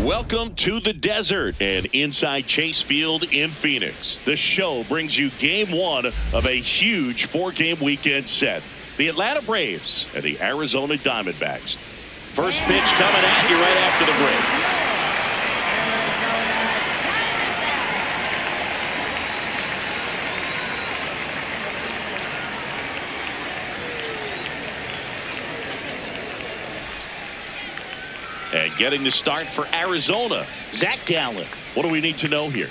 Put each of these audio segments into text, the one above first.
Welcome to the desert and inside Chase Field in Phoenix. The show brings you game one of a huge four-game weekend set. The Atlanta Braves and the Arizona Diamondbacks. First pitch coming at you right after the break. And getting the start for Arizona, Zach Gallen. What do we need to know here?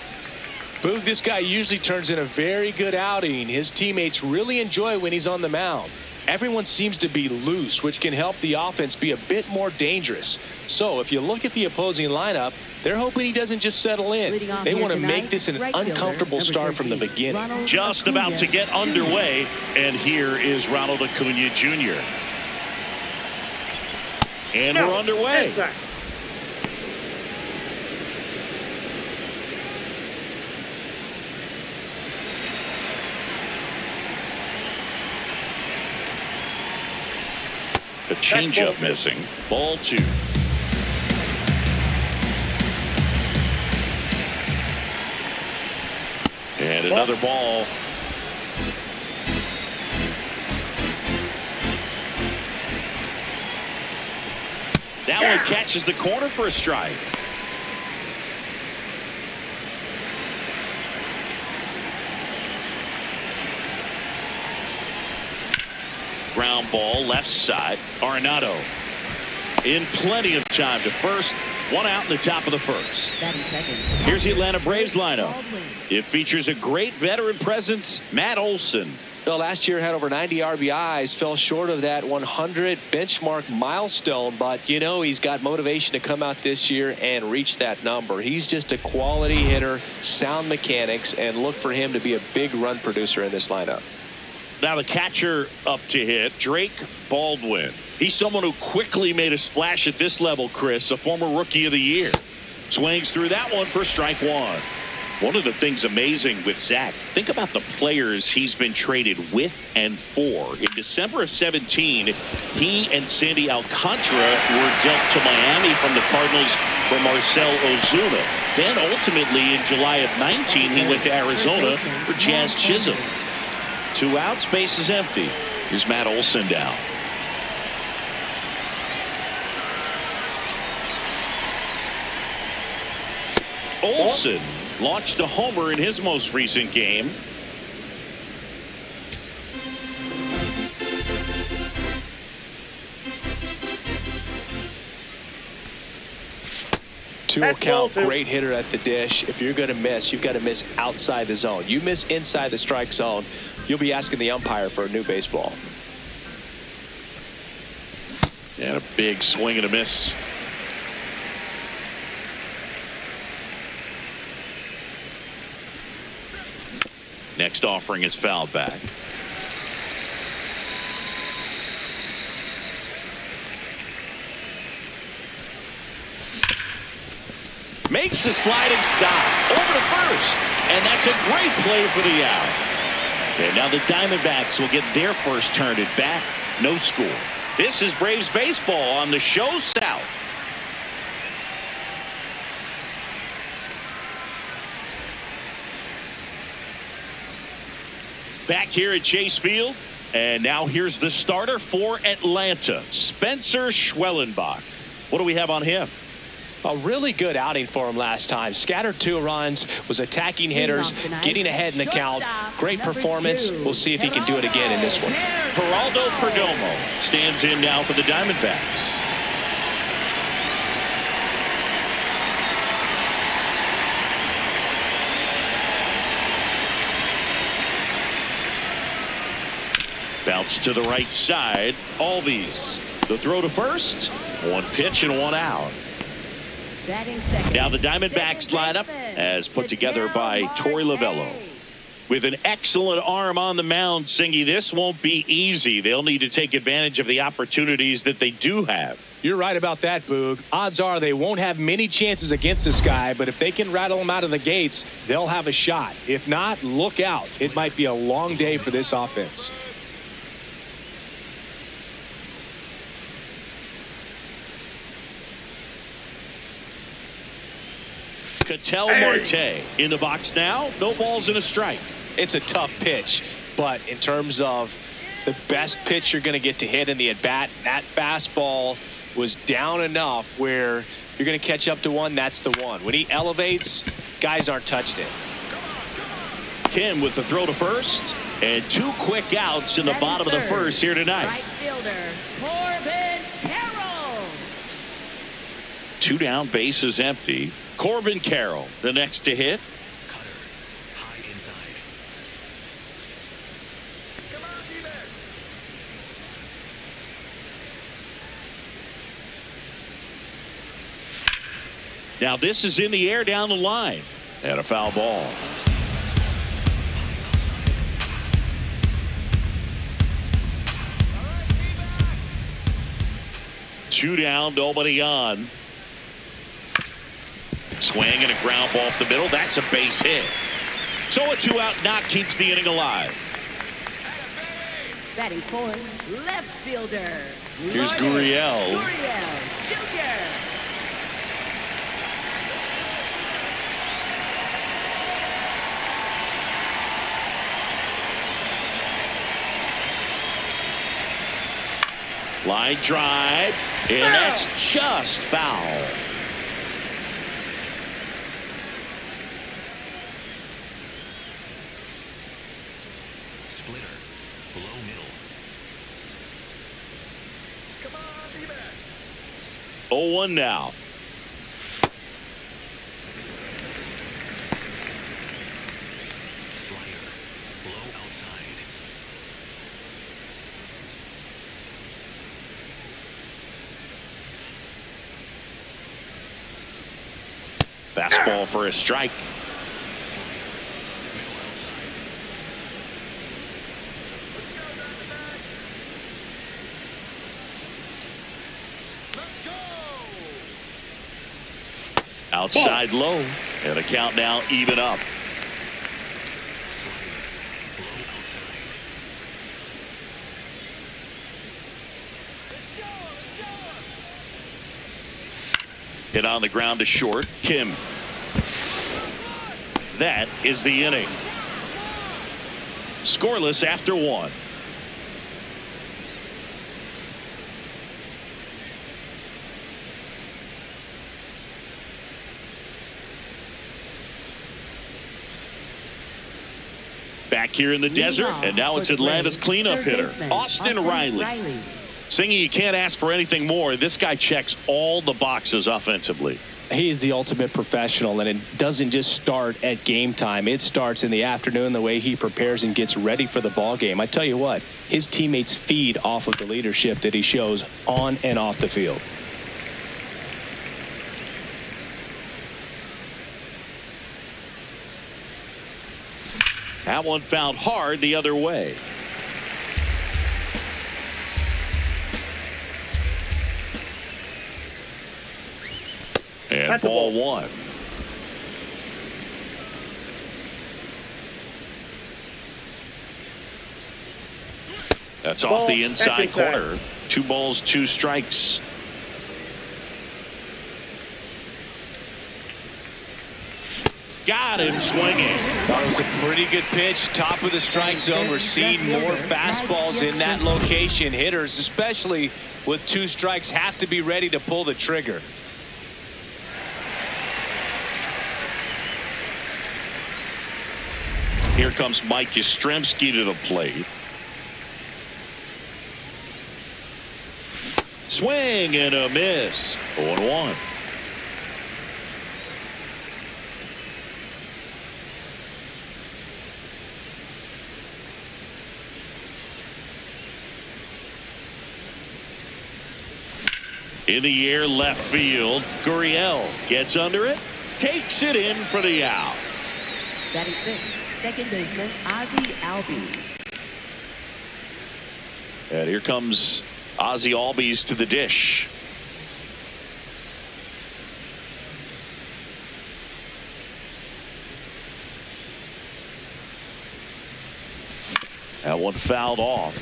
Boog, this guy usually turns in a very good outing. His teammates really enjoy when he's on the mound. Everyone seems to be loose, which can help the offense be a bit more dangerous. So if you look at the opposing lineup, they're hoping he doesn't just settle in. They want to make this an uncomfortable start from the beginning. Just about to get underway, and here is Ronald Acuna Jr. And we're underway. The changeup missing. Ball two. And another ball. That one catches the corner for a strike. Ground ball left side. Arenado in plenty of time to first. One out in the top of the first. Here's the Atlanta Braves lineup. It features a great veteran presence, Matt Olson. Well, last year had over 90 RBIs, fell short of that 100 benchmark milestone, but you know he's got motivation to come out this year and reach that number. He's just a quality hitter, sound mechanics, and look for him to be a big run producer in this lineup. Now the catcher up to hit, Drake Baldwin. He's someone who quickly made a splash at this level, Chris, a former Rookie of the Year. Swings through that one for strike one. One of the things amazing with Zach, think about the players he's been traded with and for. In December of 17, he and Sandy Alcantara were dealt to Miami from the Cardinals for Marcell Ozuna. Then ultimately in July of 19, he went to Arizona for Jazz Chisholm. 2 outs, base is empty. Here's Matt Olson down. Olson launched a homer in his most recent game. Two count, great hitter at the dish. If you're going to miss, you've got to miss outside the zone. You miss inside the strike zone, you'll be asking the umpire for a new baseball. And a big swing and a miss. Next offering is fouled back. Makes a sliding stop over to first, and that's a great play for the out. And now the Diamondbacks will get their first turn at bat. No score. This is Braves baseball on the show South. Back here at Chase Field, and now here's the starter for Atlanta, Spencer Schwellenbach. What do we have on him? A really good outing for him last time. Scattered 2 runs, was attacking hitters, getting ahead in the count. Great performance. We'll see if he can do it again in this one. Geraldo Perdomo stands in now for the Diamondbacks. Bounce to the right side. Albies. The throw to first. 1 pitch and 1 out. Now the Diamondbacks lineup as put together by Torey Lovullo. With an excellent arm on the mound, Singy, this won't be easy. They'll need to take advantage of the opportunities that they do have. You're right about that, Boog. Odds are they won't have many chances against this guy, but if they can rattle him out of the gates, they'll have a shot. If not, look out. It might be a long day for this offense. Ketel Marte in the box now. No balls and a strike. It's a tough pitch, but in terms of the best pitch you're going to get to hit in the at-bat, that fastball was down enough where you're going to catch up to one. That's the one. When he elevates, guys aren't touched it. Kim with the throw to first, and 2 quick outs in the bottom of the first here tonight. Right fielder, Corbin Carroll. 2 down, bases empty. Corbin Carroll, the next to hit. Cutter, high inside. Come on, D-back. Now this is in the air down the line, and a foul ball. Two down, nobody on. Swing and a ground ball up the middle. That's a base hit. So a 2-out knock keeps the inning alive. Batting fourth, left fielder. Here's Gurriel. Gurriel Jr. Line drive, and that's just foul. Splitter, below middle. Come on, D-back. 0-1 now. Slider, below outside. Fastball for a strike. Outside low, and the count now even up. Hit on the ground to short. Kim. That is the inning. Scoreless after 1. Back here in the desert, and now it's Atlanta's cleanup hitter, Austin Riley. Singy, you can't ask for anything more. This guy checks all the boxes offensively. He is the ultimate professional, and it doesn't just start at game time. It starts in the afternoon, the way he prepares and gets ready for the ball game. I tell you what, his teammates feed off of the leadership that he shows on and off the field. That one fouled hard the other way. And that's ball 1. That's off the inside corner. 2 balls, 2 strikes. Got him swinging. Thought it was a pretty good pitch. Top of the strike zone. We're seeing more fastballs in that location. Hitters, especially with 2 strikes, have to be ready to pull the trigger. Here comes Mike Yastrzemski to the plate. Swing and a miss. 0-1. In the air left field. Gurriel gets under it. Takes it in for the out. Batting sixth, second baseman Ozzie Albies. And here comes Ozzie Albies to the dish. That one fouled off.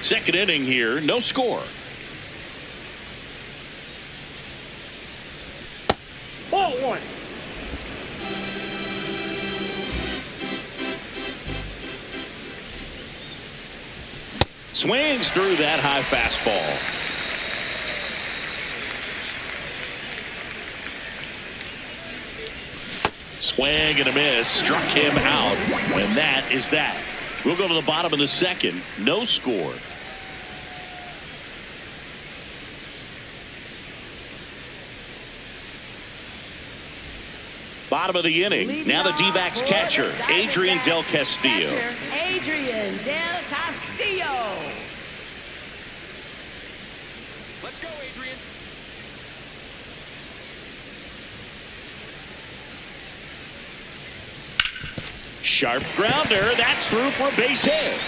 Second inning here, no score. Ball one. Swings through that high fastball. Swing and a miss. Struck him out. And that is that. We'll go to the bottom of the second. No score. Bottom of the inning. Now the D-backs catcher, Adrian Del Castillo. Adrian Del Castillo. Let's go, Adrian. Sharp grounder. That's through for a base hit.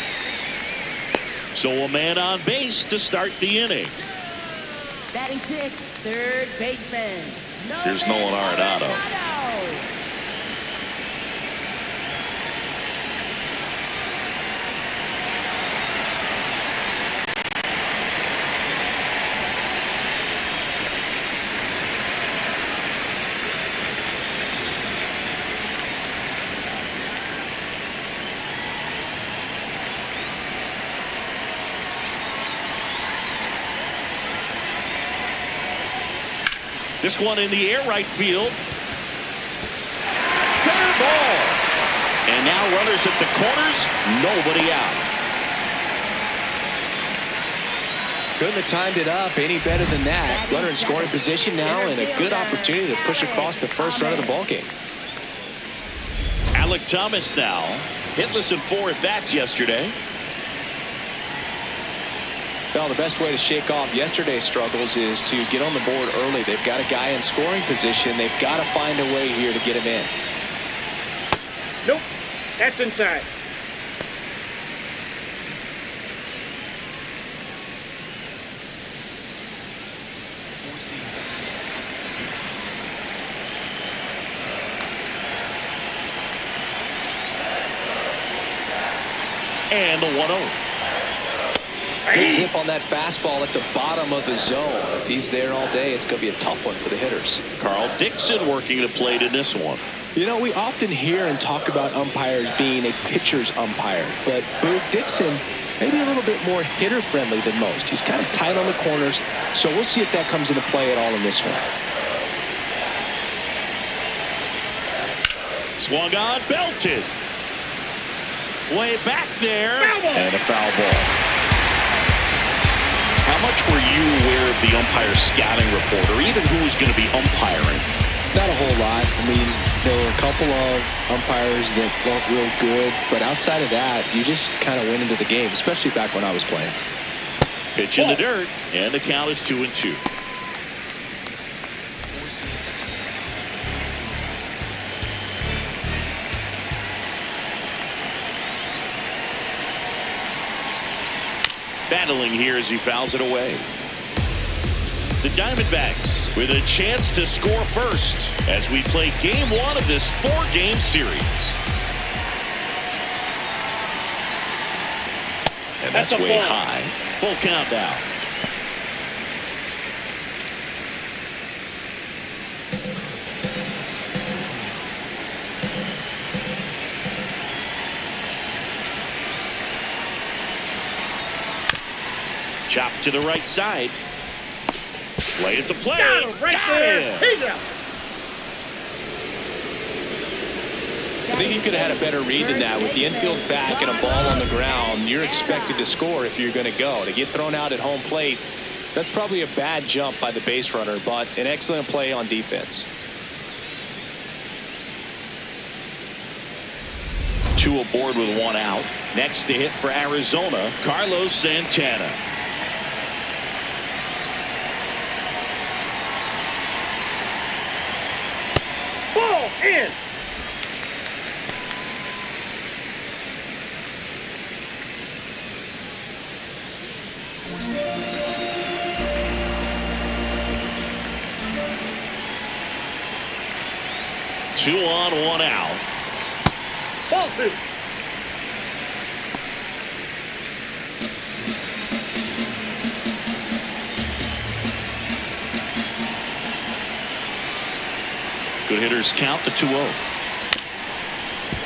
So a man on base to start the inning. Batting sixth, third baseman. Here's Nolan Arenado. This one in the air, right field. Fair ball. And now runners at the corners, nobody out. Couldn't have timed it up any better than that. Runner in scoring position now and a good opportunity to push across the first run of the ballgame. Alec Thomas now. Hitless in 4 at-bats yesterday. Well, the best way to shake off yesterday's struggles is to get on the board early. They've got a guy in scoring position. They've got to find a way here to get him in. Nope. That's inside. And the 1-0. Good zip on that fastball at the bottom of the zone. If he's there all day, it's going to be a tough one for the hitters. Carl Dixon working the plate in this one. You know, we often hear and talk about umpires being a pitcher's umpire, but Boog Dixon maybe a little bit more hitter-friendly than most. He's kind of tight on the corners, so we'll see if that comes into play at all in this one. Swung on, belted. Way back there. And a foul ball. How much were you aware of the umpire scouting report, or even who was going to be umpiring? Not a whole lot. I mean, there were a couple of umpires that weren't real good, but outside of that, you just kind of went into the game, especially back when I was playing. Pitch in the dirt, and the count is 2-2. Battling here as he fouls it away. The Diamondbacks with a chance to score first as we play game 1 of this 4-game series. And that's way high. Full count now. Chop to the right side. Play at the plate. Got him right there. He's out. I think he could have had a better read than that. With the infield back and a ball on the ground, you're expected to score if you're going to go. To get thrown out at home plate, that's probably a bad jump by the base runner, but an excellent play on defense. 2 aboard with 1 out. Next to hit for Arizona, Carlos Santana. Ball in. Two on, 1 out. Ball 2. Good hitters count the 2-0.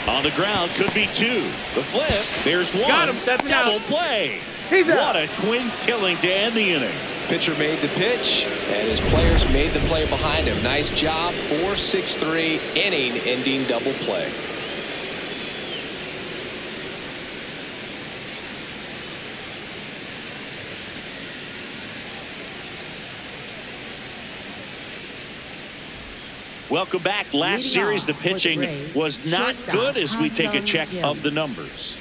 On the ground, could be 2. The flip, there's 1. Got him. That's an Double out. play. He's What out. a twin killing to end the inning. Pitcher made the pitch, and his players made the play behind him. Nice job. 4-6-3 inning-ending double play. Welcome back. Last Leading series, off the for pitching the Braves, was not shortstop, good as we take a Ha-Seong check Kim. of the numbers.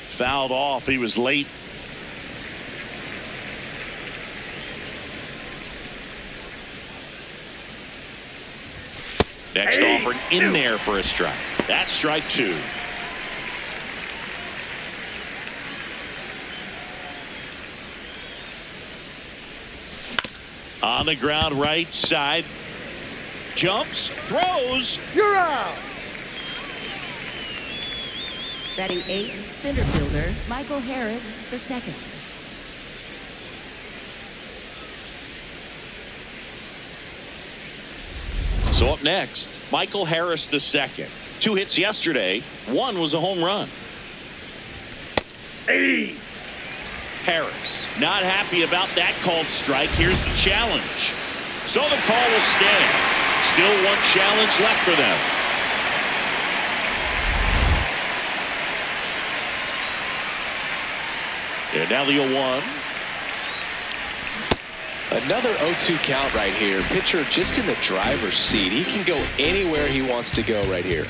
Fouled off. He was late. Next offering in there for a strike. That's strike 2. On the ground, right side. Jumps, throws. You're out. Batting 8, center fielder Michael Harris II. So up next, Michael Harris II. 2 hits yesterday. 1 was a home run. Hey. Harris not happy about that called strike. Here's the challenge. So the call will stand. Still 1 challenge left for them. And now the 0-1. Another 0-2 count right here. Pitcher just in the driver's seat. He can go anywhere he wants to go right here.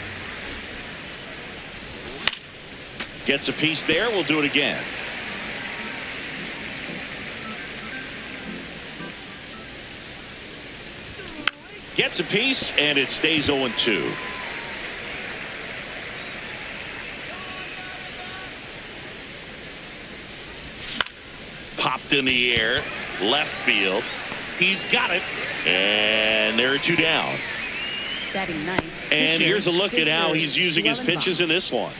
Gets a piece there. We'll do it again. Gets a piece, and it stays 0-2. Popped in the air. Left field. He's got it. And there are 2 down. Batting 9th. And pitcher, here's a look at how pitcher he's using his pitches Schwellenbach. in this one.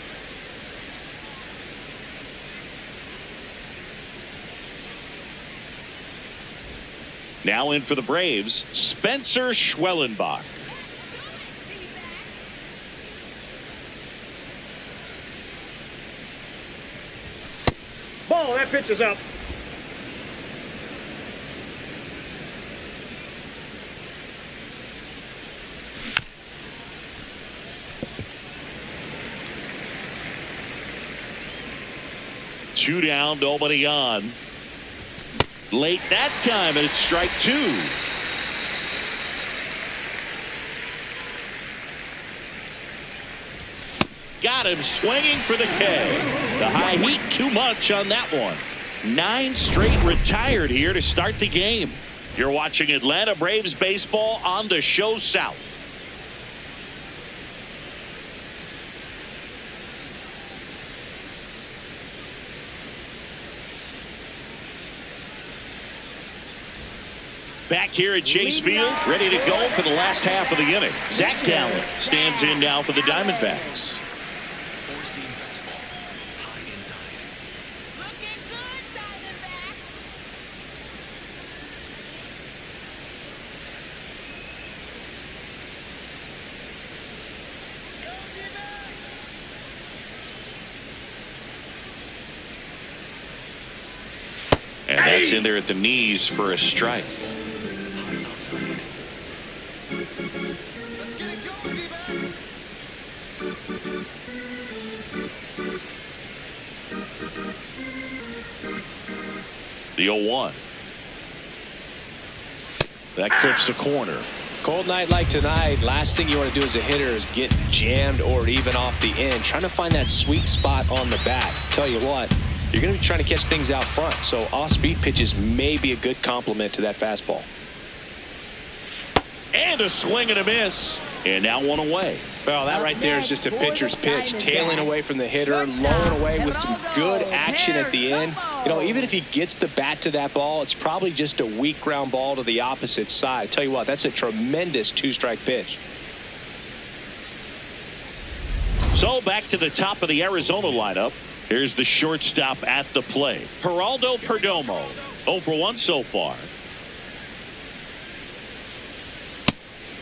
Now in for the Braves, Spencer Schwellenbach. Ball. That pitch is up. Two down, nobody on. Late that time, and it's strike 2. Got him swinging for the K. The high heat too much on that one. 9 straight retired here to start the game. You're watching Atlanta Braves baseball on the Show South. Back here at Chase Field, ready to go for the last half of the inning. Zach Gallen stands in now for the Diamondbacks. 4-seam fastball. High inside. Looking good, Diamondbacks. And that's in there at the knees for a strike. High outside. Let's get it going, D-backs. The 0-1. That clips the corner. Cold night like tonight, last thing you want to do as a hitter is get jammed or even off the end. Trying to find that sweet spot on the bat. Tell you what, you're going to be trying to catch things out front. So off-speed pitches may be a good complement to that fastball. And a swing and a miss. And now 1 away. Well, that right there is just a pitcher's pitch, tailing away from the hitter, lowing away with some good action at the end. You know, even if he gets the bat to that ball, it's probably just a weak ground ball to the opposite side. Tell you what, that's a tremendous two-strike pitch. So back to the top of the Arizona lineup. Here's the shortstop at the plate, Geraldo Perdomo. 0 for 1 so far.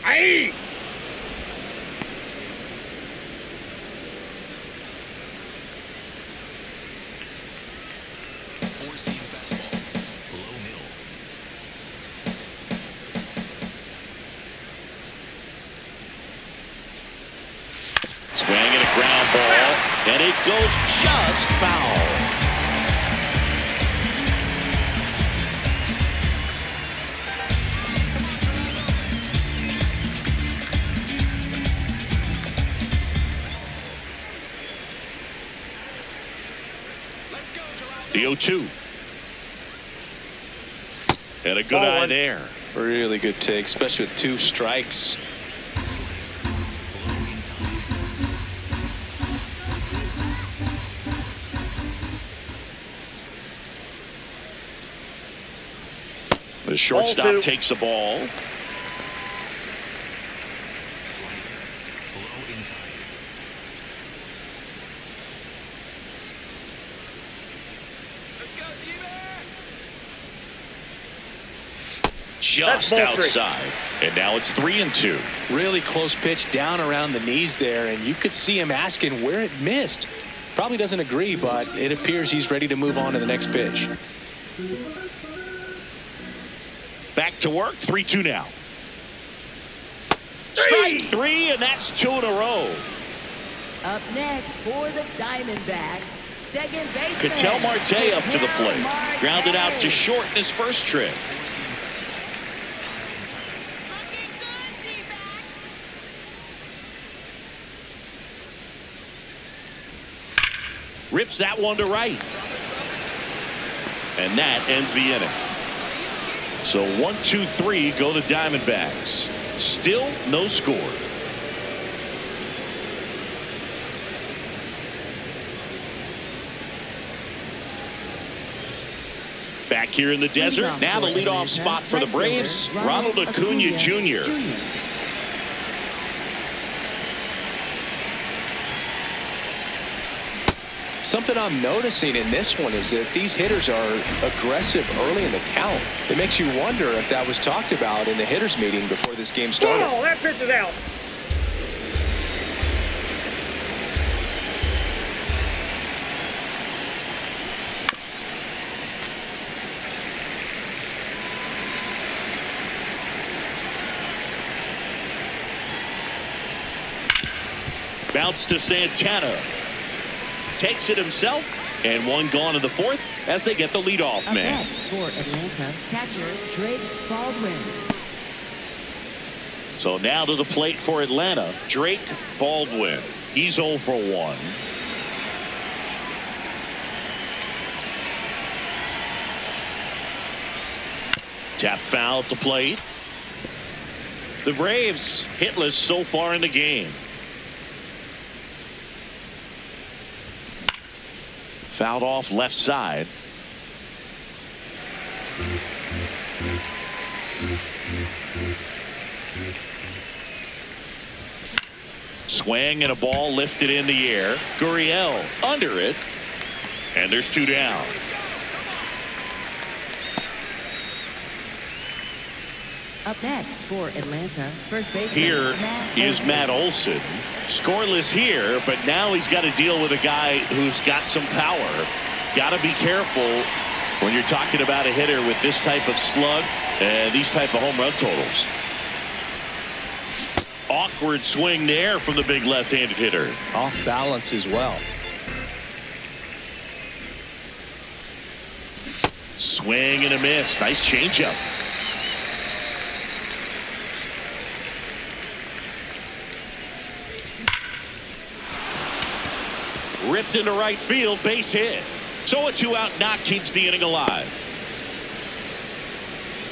Aye. Four-seam fastball. Low middle. Swinging a ground ball, and it goes just foul. The 0-2. And a good eye there. Really good take, especially with 2 strikes. The shortstop takes the ball. Slider. Low inside. Just That's ball 3. outside. And now it's 3-2. Really close pitch down around the knees there, and you could see him asking where it missed. Probably doesn't agree, but it appears he's ready to move on to the next pitch. Back to work. 3-2 now. Strike 3, and that's 2 in a row. Up next for the Diamondbacks, second baseman. Ketel Marte up to the plate. Grounded out to short in his first trip. Looking good, D-backs. Rips that one to right. And that ends the inning. So 1-2-3 go to Diamondbacks. Still no score. Back here in the desert. Now the leadoff spot for the Braves, Ronald Acuna Jr. Something I'm noticing in this one is that these hitters are aggressive early in the count. It makes you wonder if that was talked about in the hitters meeting before this game started. Oh, that pitch is out. Bounce to Santana. Takes it himself, and one gone in the fourth as they get the leadoff Up man. next for Atlanta, catcher Drake Baldwin. So now to the plate for Atlanta, Drake Baldwin. He's 0 for 1. Tap foul at the plate. The Braves hitless so far in the game. Fouled off left side. Swing and a ball lifted in the air. Gurriel under it. And there's 2 down. Up next for Atlanta, first baseman. Here is Matt Olson. Scoreless here, but now he's got to deal with a guy who's got some power. Got to be careful when you're talking about a hitter with this type of slug and these type of home run totals. Awkward swing there from the big left-handed hitter. Off balance as well. Swing and a miss. Nice changeup. Ripped into right field, base hit. So a 2-out knock keeps the inning alive.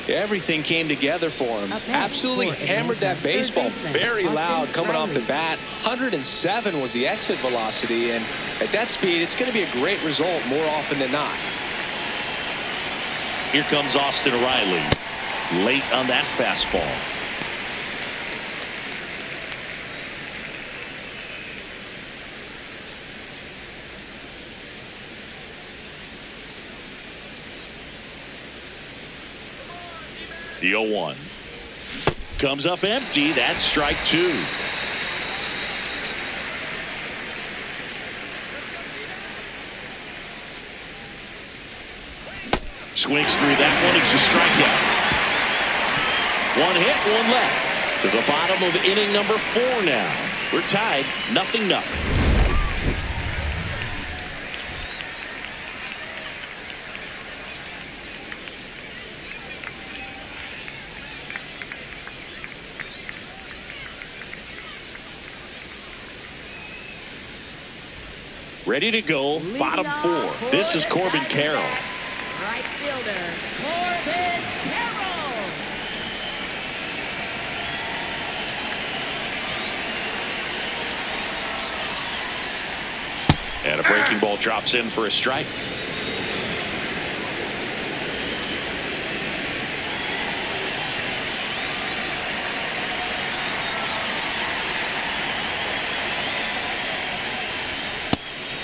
Everything came together for him. Up next, Absolutely for hammered that Atlanta, baseball. third baseman, Very Austin loud coming off the Riley. bat. 107 was the exit velocity, and at that speed, it's going to be a great result more often than not. Here comes Austin Riley. Late on that fastball. The 0-1. Comes up empty. That's strike two. Swings through that one. It's a strikeout. One hit, one left. To the bottom of inning number 4 now. We're tied, 0-0. Ready to go, bottom 4. This is Corbin Carroll. Right fielder, Corbin Carroll. And a breaking ball drops in for a strike.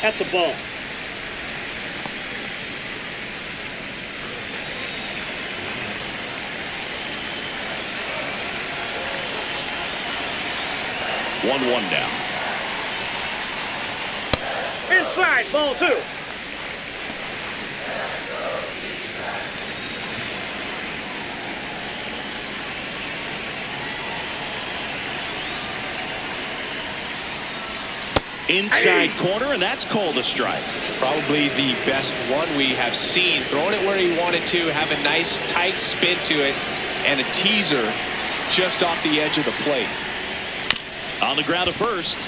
That's a ball. One down. Inside, ball 2. Inside corner, and that's called a strike. Probably the best one we have seen. Throwing it where he wanted to, have a nice tight spin to it, and a teaser just off the edge of the plate. On the ground at first.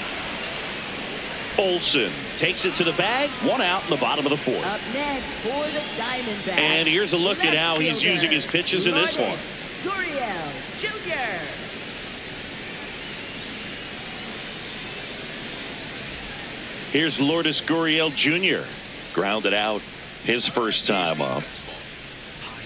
Olsen takes it to the bag. 1 out in the bottom of the 4th. Up next for the Diamondbacks. And here's a look at left how he's fielder, using his pitches in this one. Gurriel Jr. Here's Lourdes Gurriel Jr. Grounded out his first time up. Fastball. High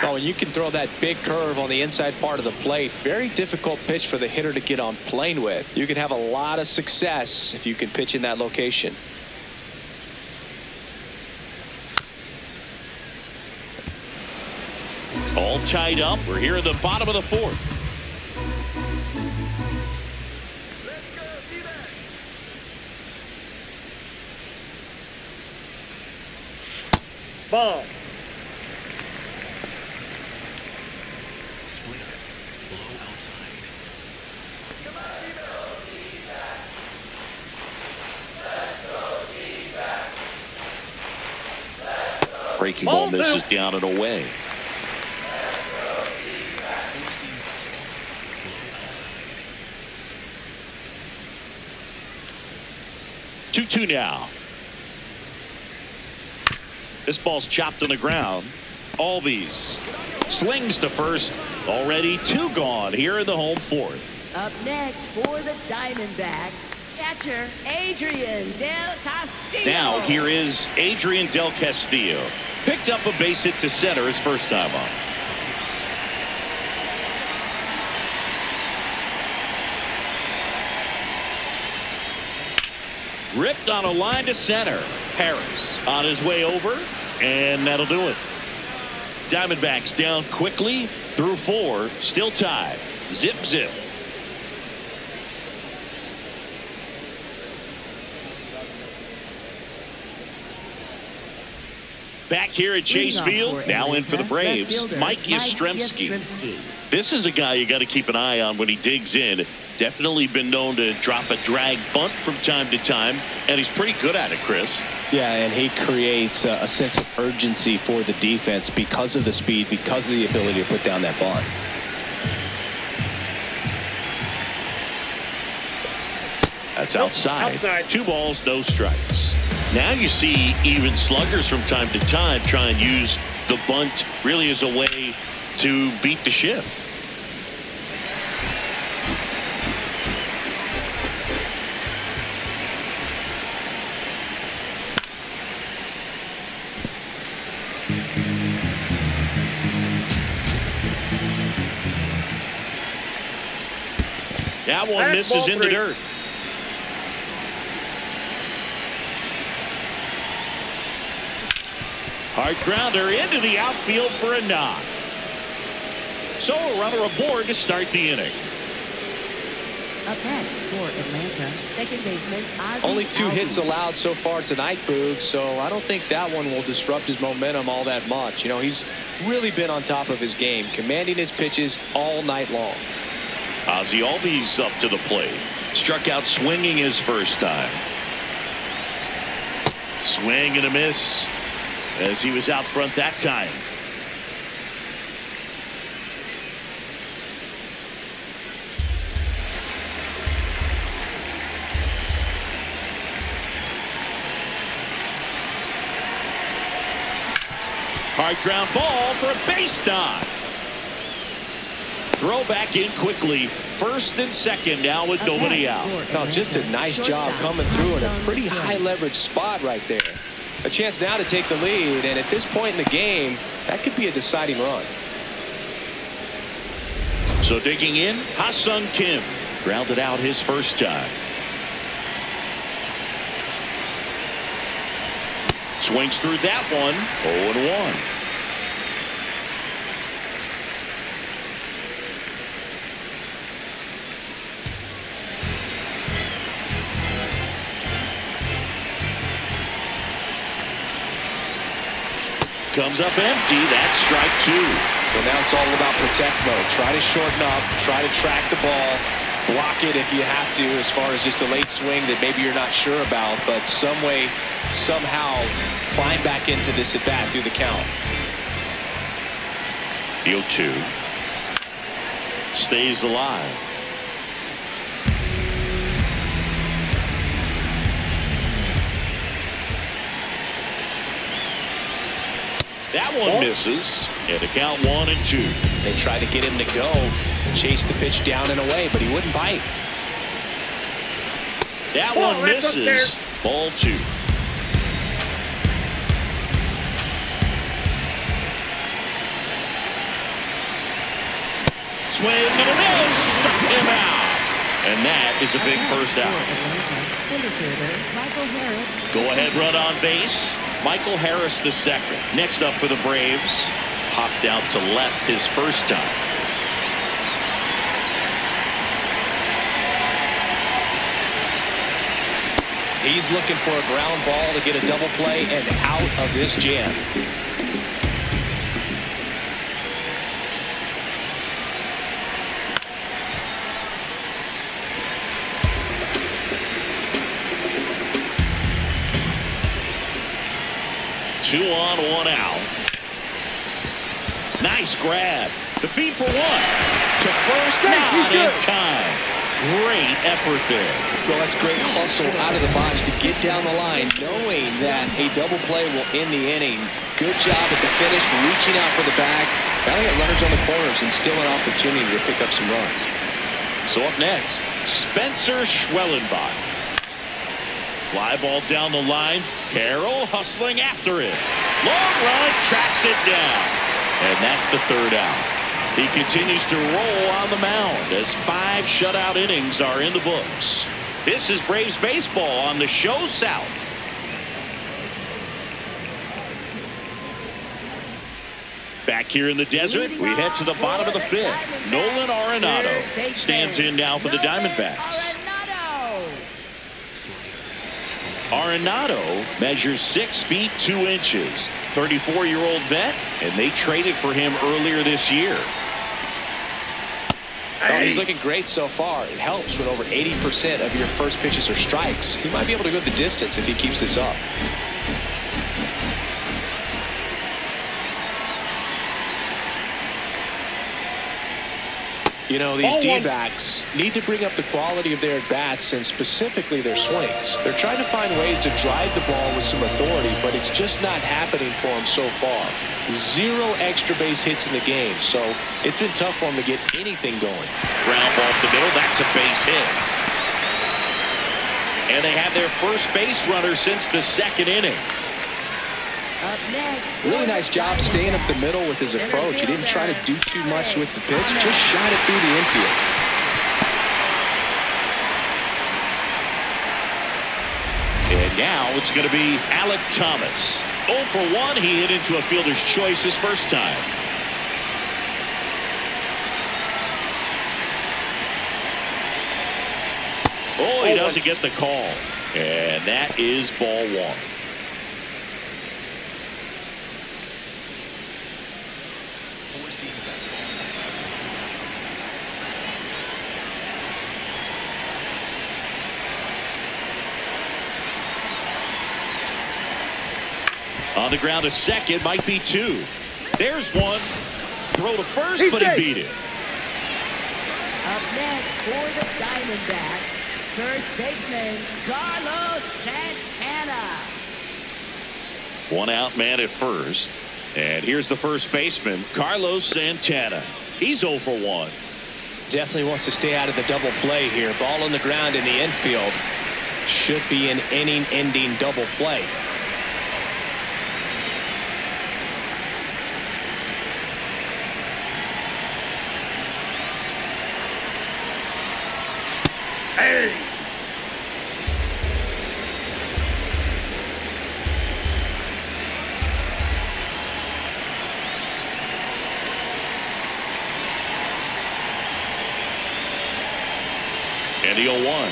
inside. Oh, and you can throw that big curve on the inside part of the plate. Very difficult pitch for the hitter to get on plane with. You can have a lot of success if you can pitch in that location. All tied up. We're here at the bottom of the 4th. Ball. Splitter. Low outside. Breaking ball Ball 2. misses down and away. Four-seam fastball. Low outside. 2-2 now. This ball's chopped on the ground. Albies slings to first. Already 2 gone here in the home 4th. Up next for the Diamondbacks, catcher Adrian Del Castillo. Now here is Adrian Del Castillo. Picked up a base hit to center his first time up. Ripped on a line to center. Harris on his way over, and that'll do it. Diamondbacks down quickly through 4, still tied. Zip, zip. Back here at Chase Field, now in for the Braves, Mike Yastrzemski. This is a guy you got to keep an eye on when he digs in. Definitely been known to drop a drag bunt from time to time, and he's pretty good at it, Chris. Yeah, and he creates a sense of urgency for the defense because of the speed, because of the ability to put down that bunt. That's outside. Outside. 2 balls, no strikes. Now you see even sluggers from time to time try and use the bunt really as a way to beat the shift. That one misses in the dirt. Hard grounder into the outfield for a knock. So a runner aboard to start the inning. Up next for Atlanta, second baseman Ozzie Only 2 Albies. hits allowed so far tonight, Boog, so I don't think that one will disrupt his momentum all that much. You know, he's really been on top of his game, commanding his pitches all night long. Ozzie Albies up to the plate. Struck out swinging his first time. Swing and a miss as he was out front that time. Hard ground ball for a base knock. Throw back in quickly. First and second now with nobody out. No, just a nice job coming through in a pretty high leverage spot right there. A chance now to take the lead, and at this point in the game, that could be a deciding run. So digging in, Ha-Sung Kim grounded out his first time. Swings through that one. 0-1. Comes up empty. That's strike 2. So now it's all about protect mode. Try to shorten up, try to track the ball, block it if you have to, as far as just a late swing that maybe you're not sure about, but some way, somehow climb back into this at bat through the count. The 0-2 stays alive. That one misses, and the count 1-2. They tried to get him to go, chase the pitch down and away, but he wouldn't bite. That one misses. Ball 2. Swing and a miss. Struck him out. And that is a big first out. Go ahead run on base. Michael Harris the second. Next up for the Braves. Popped out to left his first time. He's looking for a ground ball to get a double play and out of this jam. Two on, one out. Nice grab. The feed for one. To first, not in time. Great effort there. Well, that's great hustle out of the box to get down the line, knowing that a double play will end the inning. Good job at the finish, reaching out for the bag. Now they got runners on the corners and still an opportunity to pick up some runs. So up next, Spencer Schwellenbach. Fly ball down the line. Carroll hustling after it. Long run, tracks it down. And that's the third out. He continues to roll on the mound as 5 shutout innings are in the books. This is Braves baseball on the Show South. Back here in the desert, we head to the bottom of the 5th. Nolan Arenado stands in now for the Diamondbacks. Arenado measures 6 feet 2 inches. 34-year-old vet, and they traded for him earlier this year. Oh, he's looking great so far. It helps when over 80% of your first pitches are strikes. He might be able to go the distance if he keeps this up. You know, these Ball one. D-backs need to bring up the quality of their at-bats and specifically their swings. They're trying to find ways to drive the ball with some authority, but it's just not happening for them so far. 0 extra base hits in the game, so it's been tough for them to get anything going. Ground ball up the middle. That's a base hit. And they have their first base runner since the second inning. Up next. Really nice job staying up the middle with his approach. He didn't try to do too much with the pitch, just shot it through the infield. And now it's going to be Alec Thomas. 0 for 1. He hit into a fielder's choice his first time. Oh, he doesn't get the call. And that is ball 1. On the ground to second, might be 2. There's 1. Throw to first, but he beat it. Up next for the Diamondbacks, first baseman Carlos Santana. 1 out man at first. And here's the first baseman, Carlos Santana. He's 0 for 1. Definitely wants to stay out of the double play here. Ball on the ground in the infield. Should be an inning-ending double play. Hey! And the 0-1.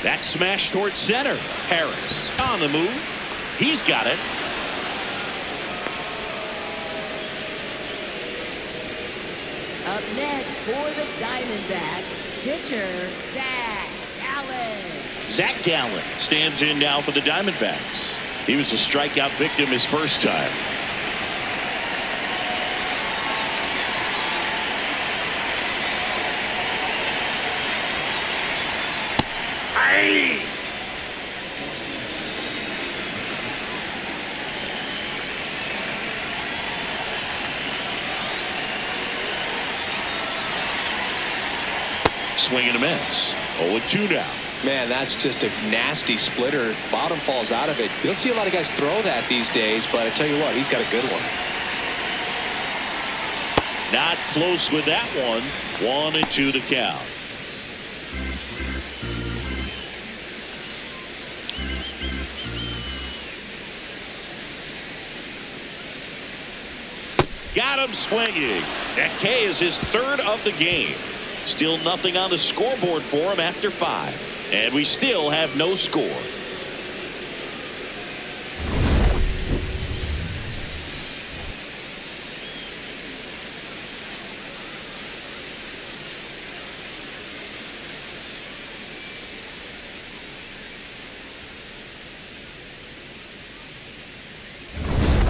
That smash towards center. Harris on the move. He's got it. Up next for the Diamondbacks, pitcher Zach Gallen. Zach Gallen stands in now for the Diamondbacks. He was a strikeout victim his first time. Hey! Swing and a miss. 0-2 now. Man, that's just a nasty splitter. Bottom falls out of it. You don't see a lot of guys throw that these days, but I tell you what, he's got a good one. Not close with that one. 1-2 the count. Got him swinging. That K is his third of the game. Still nothing on the scoreboard for him after 5. And we still have no score.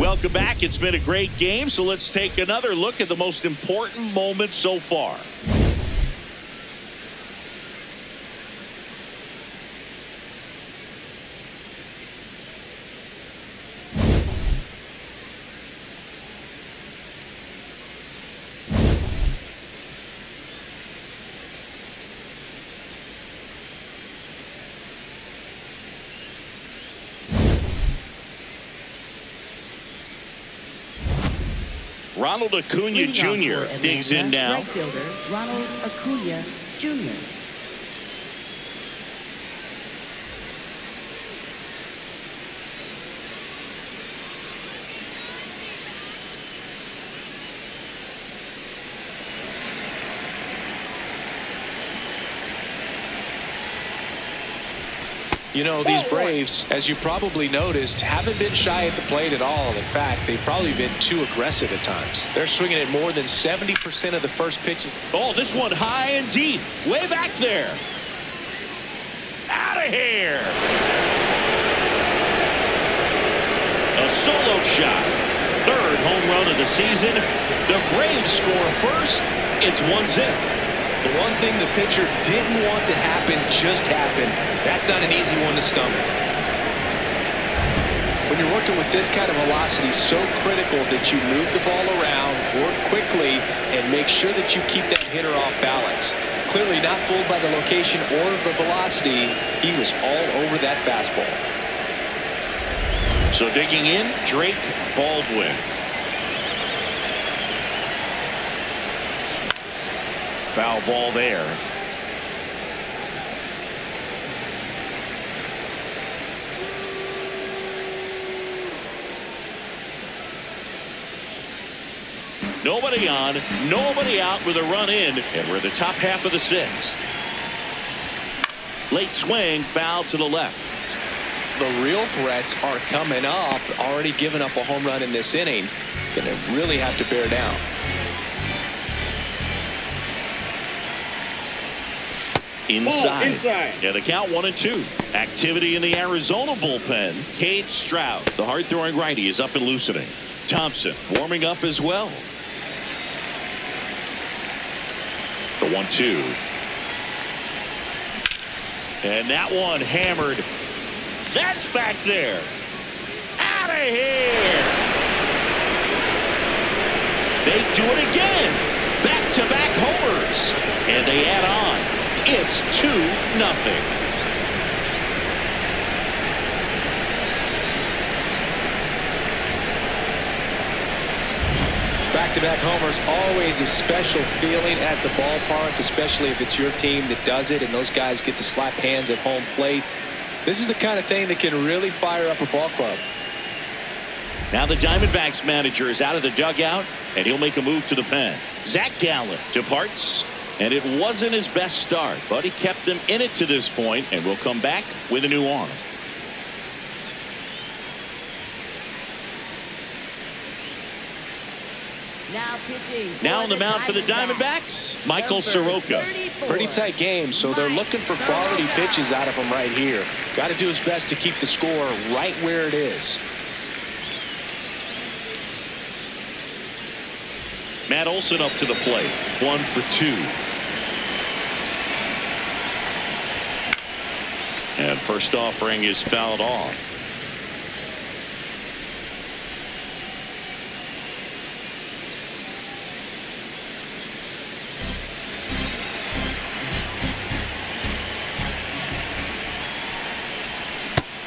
Welcome back. It's been a great game, so let's take another look at the most important moment so far. Ronald Acuna Jr. digs in now. Right fielder Ronald Acuna Jr. You know, these Braves, as you probably noticed, haven't been shy at the plate at all. In fact, they've probably been too aggressive at times. They're swinging at more than 70% of the first pitch. Oh, this one high and deep. Way back there. Out of here. A solo shot. third home run of the season. The Braves score first. It's 1-0. The one thing the pitcher didn't want to happen just happened. That's not an easy one to stomach. When you're working with this kind of velocity, so critical that you move the ball around, work quickly, and make sure that you keep that hitter off balance. Clearly not fooled by the location or the velocity. He was all over that fastball. So digging in, Drake Baldwin. Foul ball there. Nobody on, nobody out with a run in, and we're in the top half of the sixth. Late swing, foul to the left. The real threats are coming up. Already given up a home run in this inning. He's going to really have to bear down. Inside. Inside. Yeah, the count 1-2. Activity in the Arizona bullpen. Cade Stroud, the hard-throwing righty, is up and loosening. Thompson warming up as well. The 1-2. And that one hammered. That's back there. Out of here. They do it again. Back-to-back homers. And they add on. It's 2-0. Back-to-back homers, always a special feeling at the ballpark, especially if it's your team that does it and those guys get to slap hands at home plate. This is the kind of thing that can really fire up a ball club. Now the Diamondbacks manager is out of the dugout, and he'll make a move to the pen. Zach Gallen departs, and it wasn't his best start, but he kept them in it to this point, and will come back with a new arm. Now pitching. Now on the mound for the Diamondbacks, Michael Soroka. Pretty tight game, so they're looking for quality pitches out of him right here. Got to do his best to keep the score right where it is. Matt Olson up to the plate. 1 for 2. And first offering is fouled off.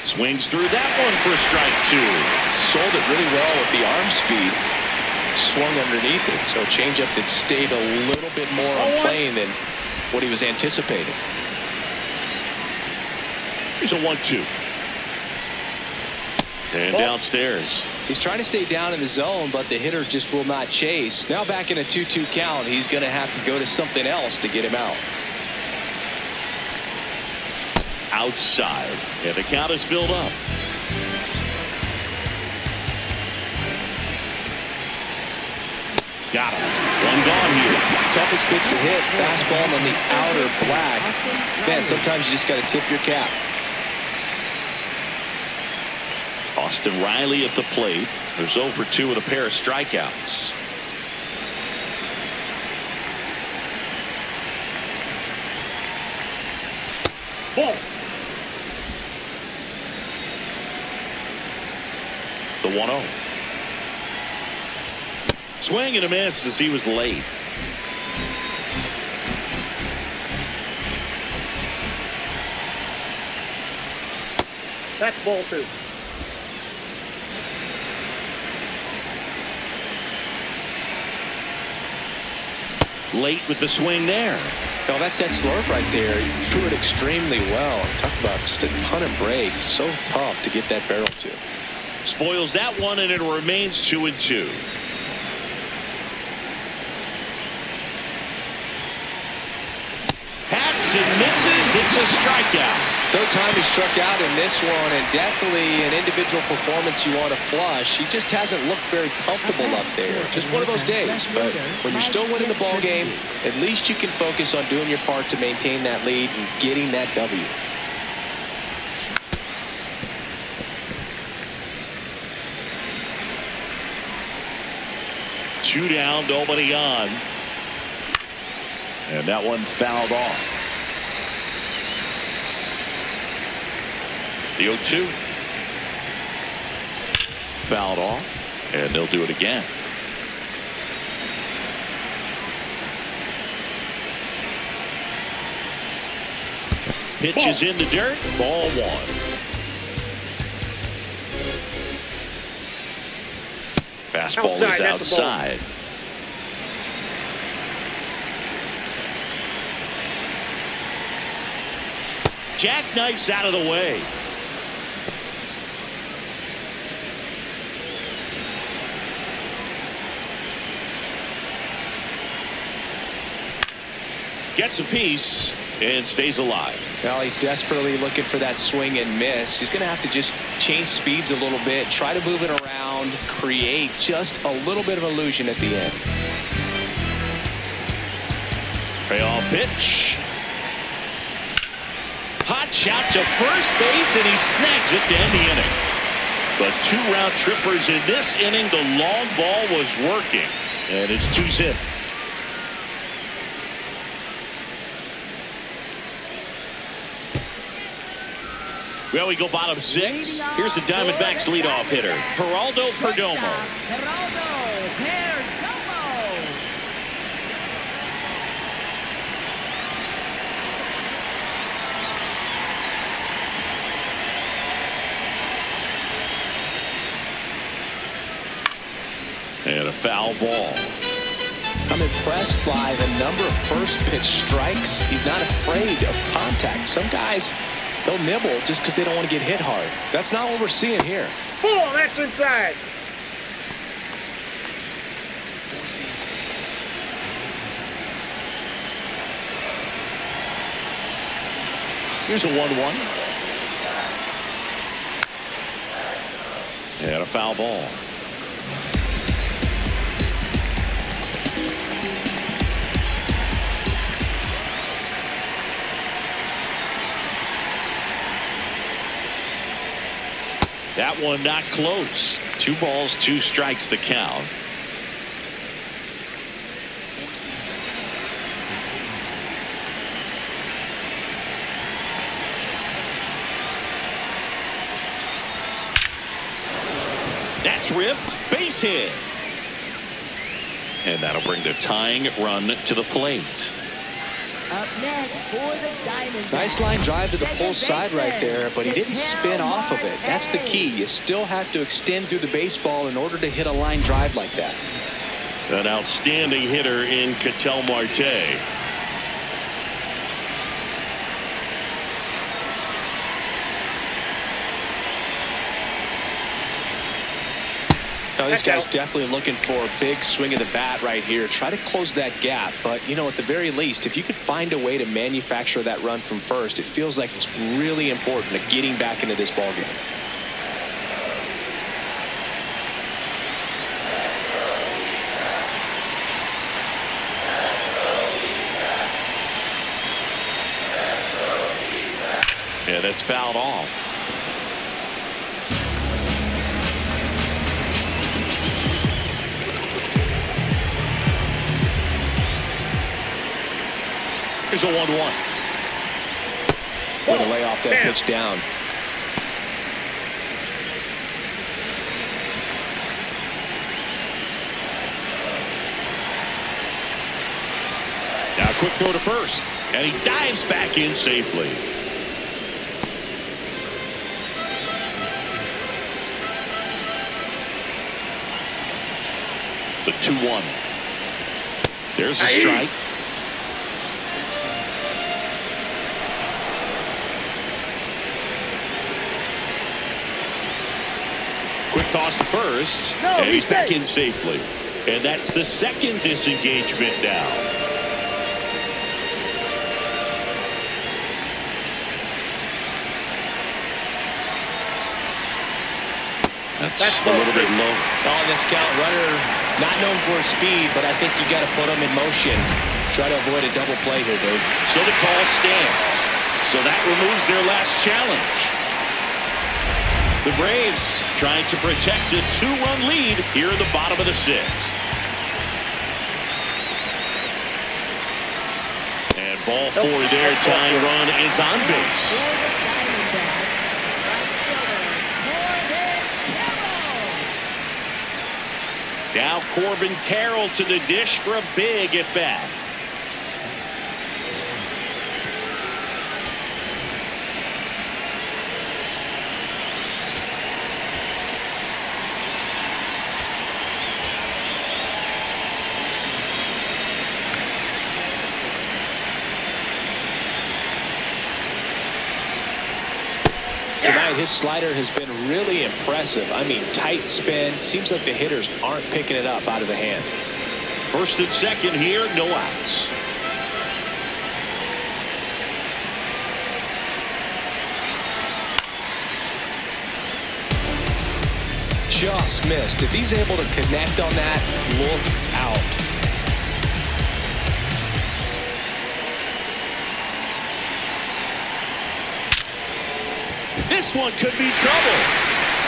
Swings through that one for strike 2. Sold it really well with the arm speed. Swung underneath it, so changeup that stayed a little bit more on plane than what he was anticipating. Here's a 1-2. And downstairs. He's trying to stay down in the zone, but the hitter just will not chase. Now back in a 2-2 count, he's going to have to go to something else to get him out. Outside. And the count is filled up. Got him. One gone here. Toughest pitch to hit. Fastball on the outer black. Man, sometimes you just got to tip your cap. Austin Riley at the plate. There's 0 for 2 with a pair of strikeouts. Ball. The 1-0. Swing and a miss as he was late. That's ball 2. Late with the swing there. No, that's that slurve right there. He threw it extremely well. Talk about just a ton of breaks. So tough to get that barrel to. Spoils that one, and it remains 2-2. Hacks and misses. It's a strikeout. Third time he struck out in this one, and definitely an individual performance you want to flush. He just hasn't looked very comfortable up there. Just one of those days. But when you're still winning the ball game, at least you can focus on doing your part to maintain that lead and getting that W. 2 down, nobody on. And that one fouled off. The 0-2. Fouled off. And they'll do it again. Pitch is in the dirt. Ball 1. Fastball is outside. Jackknifes out of the way. Gets a piece and stays alive. Well, he's desperately looking for that swing and miss. He's going to have to just change speeds a little bit, try to move it around, create just a little bit of illusion at the end. Payoff pitch. Hot shot to first base, and he snags it to end the inning. The 2-round trippers in this inning. The long ball was working, and it's 2-zip. Well, we go bottom 6. Here's the Diamondbacks leadoff hitter, Geraldo Perdomo. And a foul ball. I'm impressed by the number of first pitch strikes. He's not afraid of contact. Some guys, they'll nibble just because they don't want to get hit hard. That's not what we're seeing here. Oh, that's inside. Here's a 1-1. And a foul ball. That one not close. 2 balls, 2 strikes the count. That's ripped. Base hit. And that'll bring the tying run to the plate. Up next for the Diamondbacks. Nice line drive to the pull side right there, but he didn't spin off of it. That's the key. You still have to extend through the baseball in order to hit a line drive like that. An outstanding hitter in Ketel Marte. Now, this guy's definitely looking for a big swing of the bat right here. Try to close that gap. But, you know, at the very least, if you could find a way to manufacture that run from first, it feels like it's really important to getting back into this ballgame. Yeah, that's fouled off. Here's a 1-1. Going to lay off that pitch down. Now a quick throw to first, and he dives back in safely. The 2-1. There's a strike. Quick toss to first, and he's back in safely. And that's the second disengagement now. That's a little bit low. On this count, runner not known for his speed, but I think you got to put him in motion. Try to avoid a double play here, dude. So the call stands. So that removes their last challenge. The Braves trying to protect a 2-run lead here in the bottom of the 6th. Ball four there. Tying run is on base. For the Diamondbacks, right fielder, Corbin Carroll. Now Corbin Carroll to the dish for a big at bat. Tonight, his slider has been really impressive. I mean, tight spin. Seems like the hitters aren't picking it up out of the hand. First and second here, no outs. Just missed. If he's able to connect on that, look out. This one could be trouble.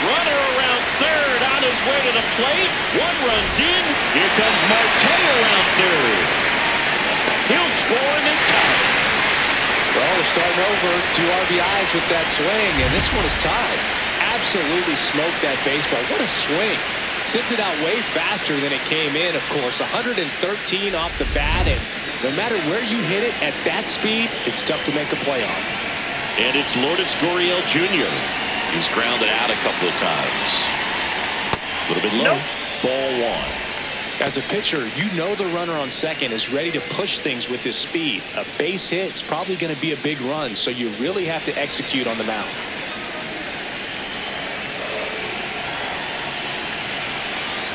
Runner around third on his way to the plate. One runs in. Here comes Marte around third. He'll score and then tie it. Well, we're starting over. 2 RBIs with that swing, and this one is tied. Absolutely smoked that baseball. What a swing. Sends it out way faster than it came in, of course. 113 off the bat, and no matter where you hit it at that speed, it's tough to make a play on. And it's Lourdes Gurriel Jr. He's grounded out a couple of times. A little bit low. Nope. Ball one. As a pitcher, you know the runner on second is ready to push things with his speed. A base hit is probably going to be a big run, so you really have to execute on the mound.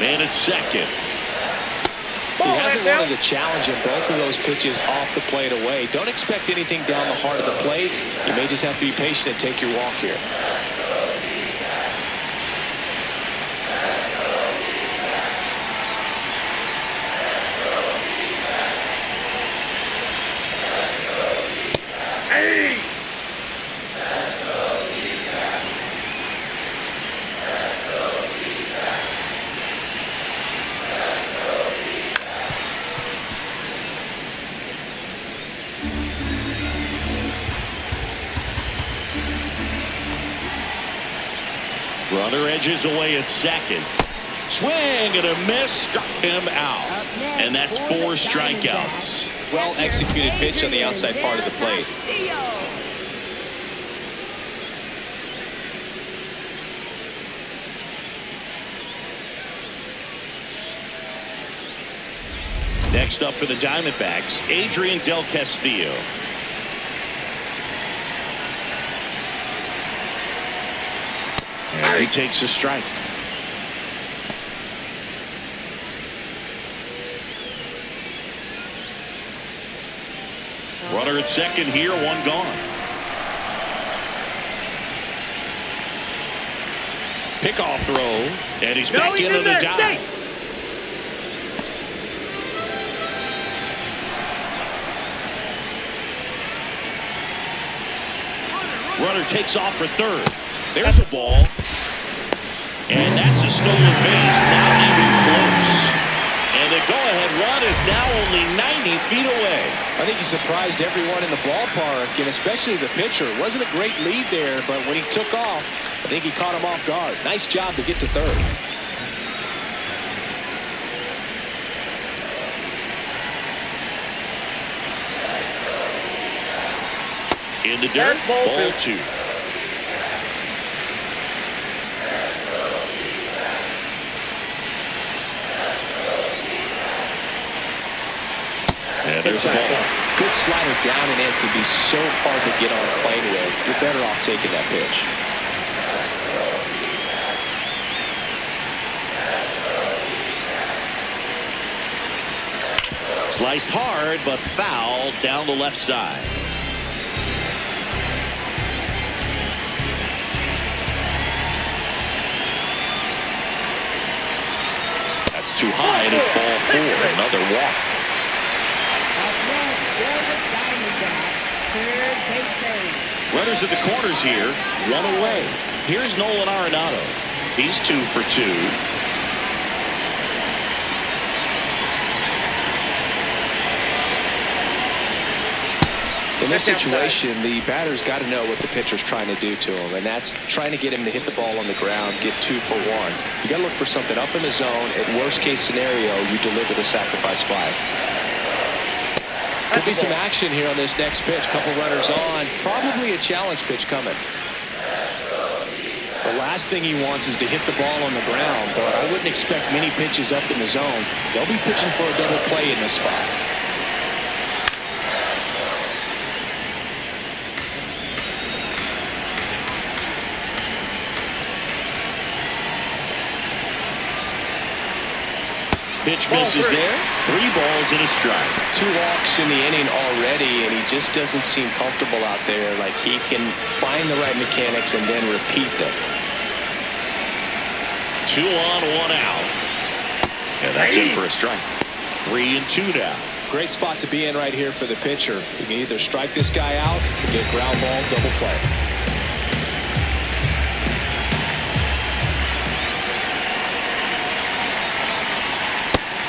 Man at second. He hasn't wanted the challenge in both of those pitches off the plate away. Don't expect anything down the heart of the plate. You may just have to be patient and take your walk here. Hey! Runner edges away at second. Swing and a miss. Struck him out. And that's 4 strikeouts. Well executed pitch on the outside part of the plate. Next up for the Diamondbacks, Adrian Del Castillo. And he takes a strike. Runner at second here, one gone. Pickoff throw, and he's back into the dive. Runner takes off for third. There's a ball. And that's a stolen base, not even close. And the go-ahead run is now only 90 feet away. I think he surprised everyone in the ballpark, and especially the pitcher. It wasn't a great lead there, but when he took off, I think he caught him off guard. Nice job to get to third. In the dirt, ball 2. And there's a ball. Good slider down and in can be so hard to get on a plane with. You're better off taking that pitch. Sliced hard, but fouled down the left side. That's too high, and it's ball 4. Another walk. Up next for the Diamondbacks, third baseman. Runners at the corners here, 1 away. Here's Nolan Arenado. He's 2 for 2. In this situation, the batter's got to know what the pitcher's trying to do to him, and that's trying to get him to hit the ball on the ground, get 2 for 1. You got to look for something up in the zone. At worst case scenario, you deliver the sacrifice fly. Could be some action here on this next pitch. Couple runners on. Probably a challenge pitch coming. The last thing he wants is to hit the ball on the ground, but I wouldn't expect many pitches up in the zone. They'll be pitching for a double play in this spot. Pitch misses there. 3 balls and a strike. 2 walks in the inning already, and he just doesn't seem comfortable out there. Like he can find the right mechanics and then repeat them. 2 on, 1 out. And that's in for a strike. 3 and 2 now. Great spot to be in right here for the pitcher. You can either strike this guy out or get ground ball, double play.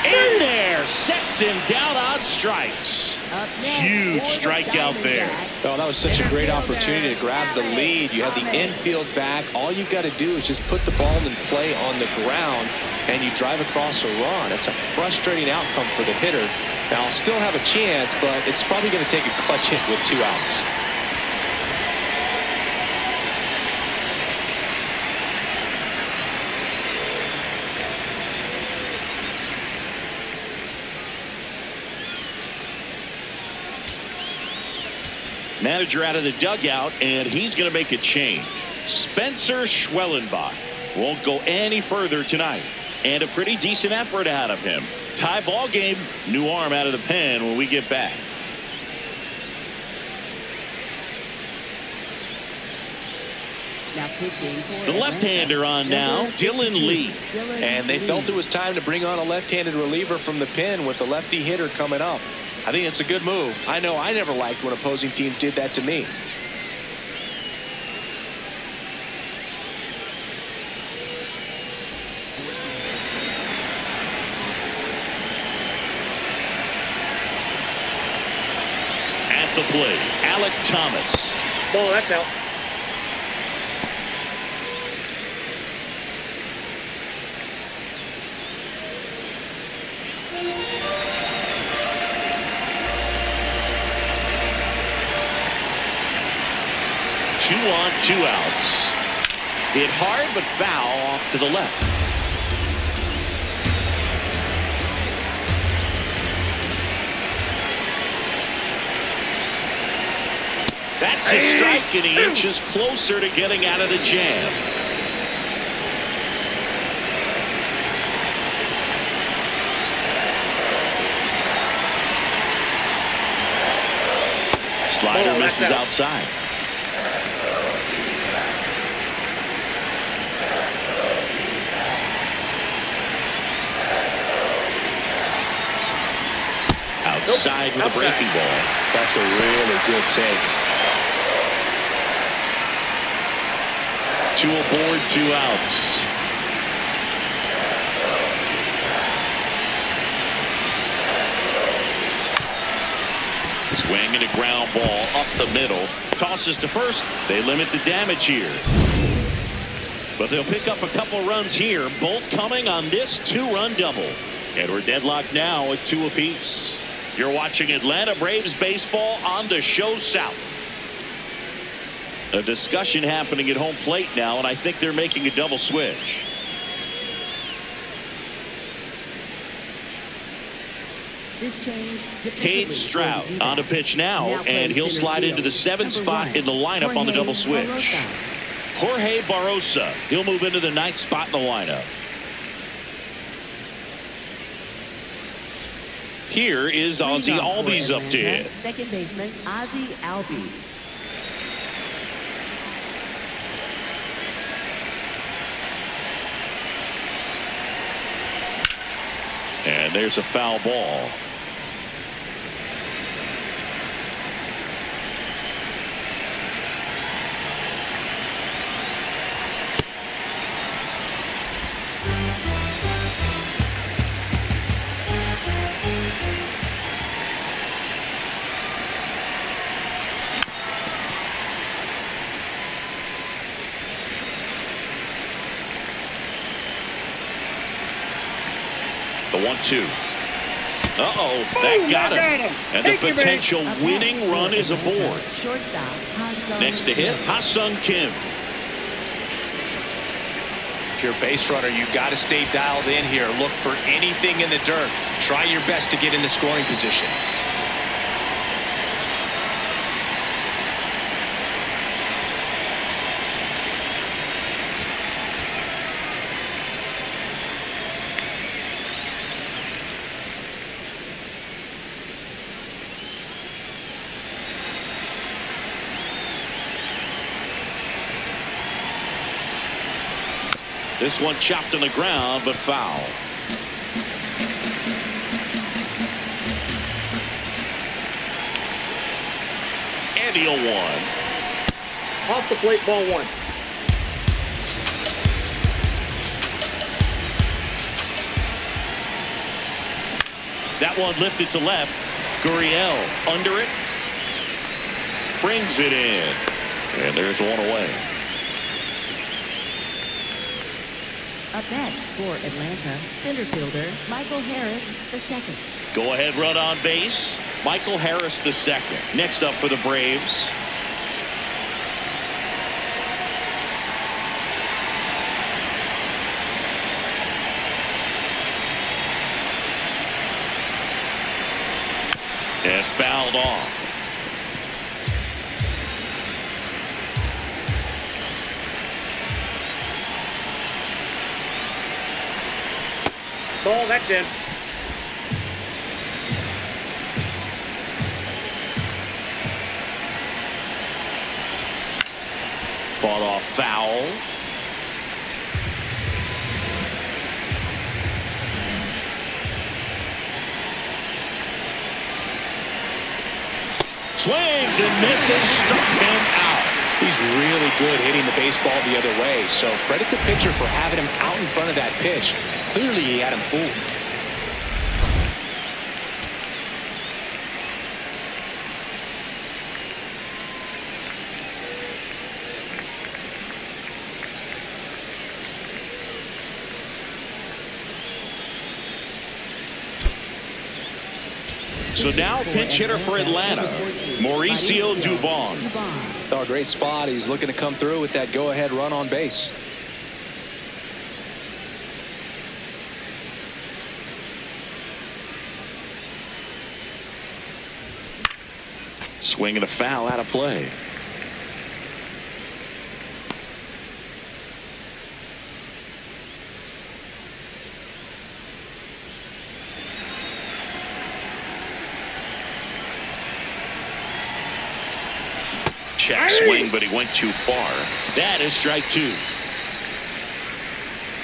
In there, sets him down on strikes. Up next Huge for the strikeout there. Diamondbacks. Oh, that was such a great opportunity to grab the lead. You have the infield back. All you've got to do is just put the ball in play on the ground, and you drive across a run. It's a frustrating outcome for the hitter. Now, I'll still have a chance, but it's probably going to take a clutch hit with 2 outs. Manager out of the dugout, and he's going to make a change. Spencer Schwellenbach won't go any further tonight, and a pretty decent effort out of him. Tie ball game. New arm out of the pen when we get back. Now pitching for The left-hander on now, Number Dylan 52, Lee. Dylan And they Lee. felt it was time to bring on a left-handed reliever from the pen with a lefty hitter coming up. I think it's a good move. I know I never liked when opposing teams did that to me. At the plate, Alec Thomas. Ball, that's out. Two on, 2 outs. Hit hard, but foul off to the left. That's a strike, and he inches closer to getting out of the jam. Slider misses outside. Outside with a breaking ball. That's a really good take. 2 aboard, 2 outs. Swing and a ground ball up the middle. Tosses to first. They limit the damage here. But they'll pick up a couple runs here, both coming on this 2-run double. And we're deadlocked now at 2 apiece. You're watching Atlanta Braves baseball on the Show South. A discussion happening at home plate now, and I think they're making a double switch. This change Cade Stroud on a pitch now, and he'll slide into the 7th spot in the lineup on the double switch. Jorge Barrosa, he'll move into the 9th spot in the lineup. Here is Ozzie Albies up to hit. Second baseman Ozzie Albies. And there's a foul ball. The 1-2. That got him. And the potential winning run is aboard. Shortstop, Ha-Sung Next to hit, Ha-Sung Kim. If you're a base runner, you got to stay dialed in here. Look for anything in the dirt. Try your best to get in the scoring position. This one chopped on the ground, but foul. And the 0-1. Off the plate, ball 1. That one lifted to left. Gurriel under it. Brings it in. And there's one away. Up next for Atlanta, center fielder Michael Harris II. Go ahead run on base. Michael Harris II. Next up for the Braves. And fouled off. Ball, that's in. Fought off foul. Swings and misses, struck him out. He's really good hitting the baseball the other way. So credit the pitcher for having him out in front of that pitch. Clearly he had him fooled. So now pinch hitter for Atlanta, Mauricio Dubon. Oh, a great spot. He's looking to come through with that go-ahead run on base. Swinging a foul out of play. Check swing, but he went too far. That is strike 2.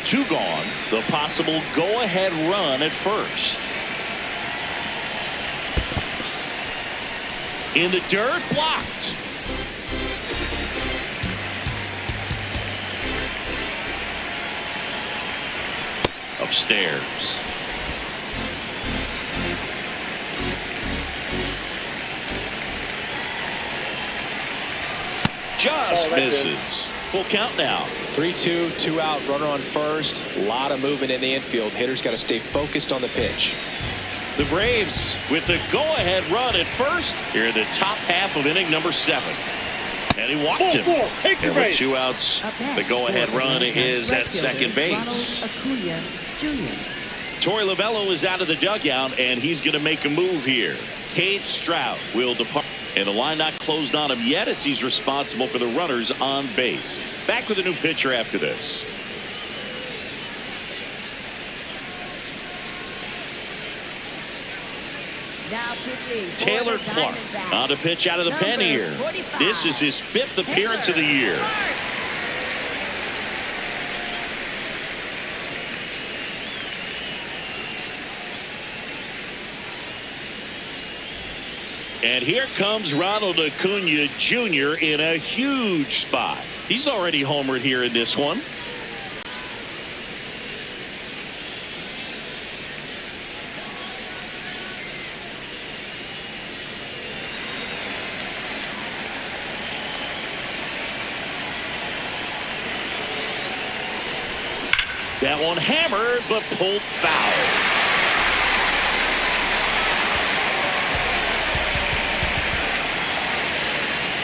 2 gone. The possible go-ahead run at first. In the dirt, blocked. Upstairs. Just misses. Full count now. 3-2, 2 out, runner on first. A lot of movement in the infield. Hitter's got to stay focused on the pitch. The Braves with the go-ahead run at first here in the top half of inning number 7. And he walked him. And with 2 outs, the go-ahead run is at second base. Torey Lovullo is out of the dugout, and he's going to make a move here. Cade Stroud will depart. And the line not closed on him yet as he's responsible for the runners on base. Back with a new pitcher after this. Now pitching for Taylor the Clark Diamondbacks. on to pitch out of the pen here. 45. This is his 5th appearance of the year. And here comes Ronald Acuna Jr. in a huge spot. He's already homered here in this one. That one hammered, but pulled foul.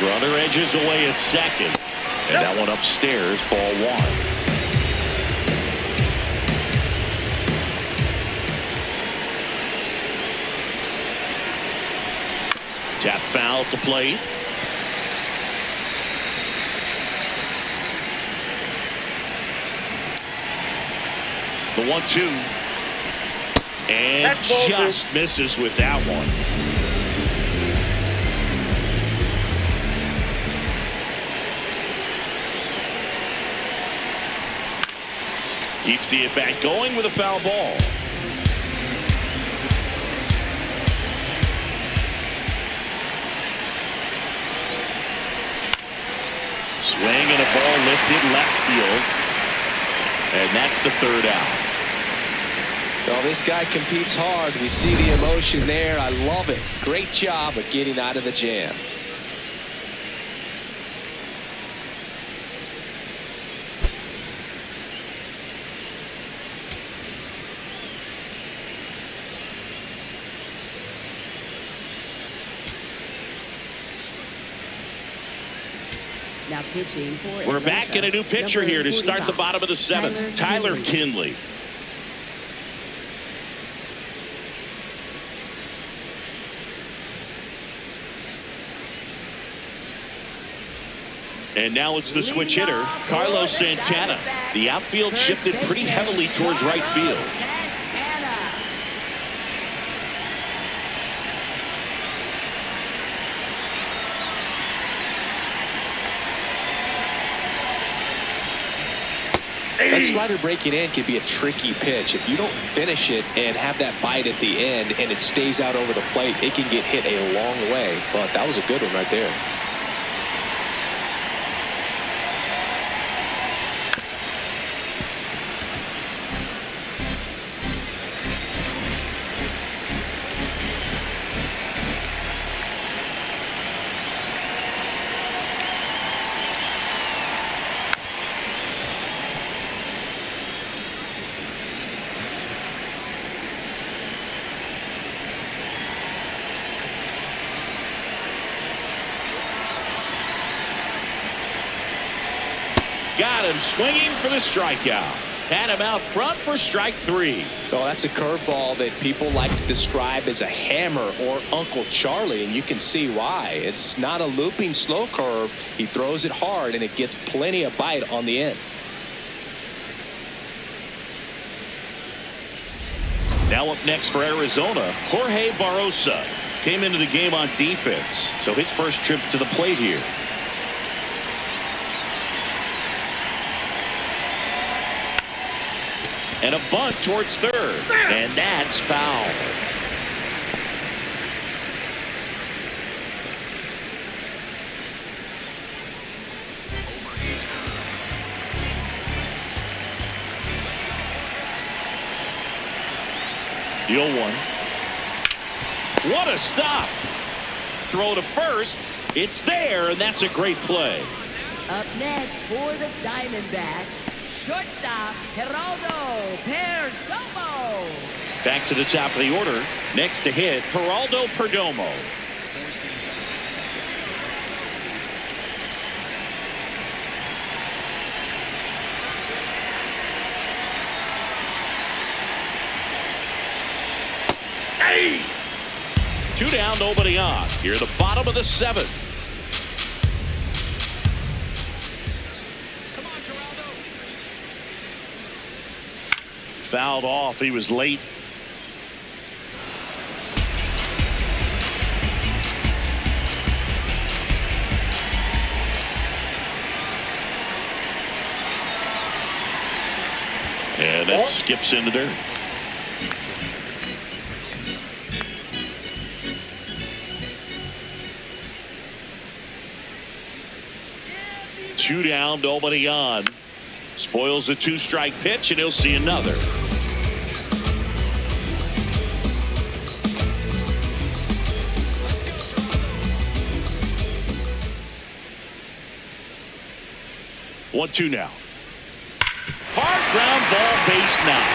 Runner edges away at second. And that one upstairs, ball one. Tap foul at the plate. The 1-2. And just misses with that one. Keeps the at-bat going with a foul ball. Swing and a ball lifted left field. And that's the third out. Well, this guy competes hard. We see the emotion there. I love it. Great job of getting out of the jam. Now pitching for We're back in a new pitcher here to start the bottom of the seventh. Tyler Kinley. And now it's the switch hitter, Carlos Santana. The outfield shifted pretty heavily towards right field. That slider breaking in can be a tricky pitch. If you don't finish it and have that bite at the end and it stays out over the plate, it can get hit a long way. But that was a good one right there. Got him swinging for the strikeout. Had him out front for strike three. Oh, that's a curveball that people like to describe as a hammer or Uncle Charlie, and you can see why. It's not a looping slow curve. He throws it hard, and it gets plenty of bite on the end. Now up next for Arizona, Jorge Barrosa. Came into the game on defense, so his first trip to the plate here. And a bunt towards third. And that's foul. The 0-1. What a stop. Throw to first. It's there, and that's a great play. Up next for the Diamondbacks, shortstop Geraldo Perdomo. Back to the top of the order. Next to hit, Geraldo Perdomo. Hey! 2 down, nobody on. Here at the bottom of the seventh. Fouled off. He was late. And that skips into dirt. Two down, nobody on. Spoils the 2-strike pitch, and he'll see another. One, two now. Hard ground ball, base knock.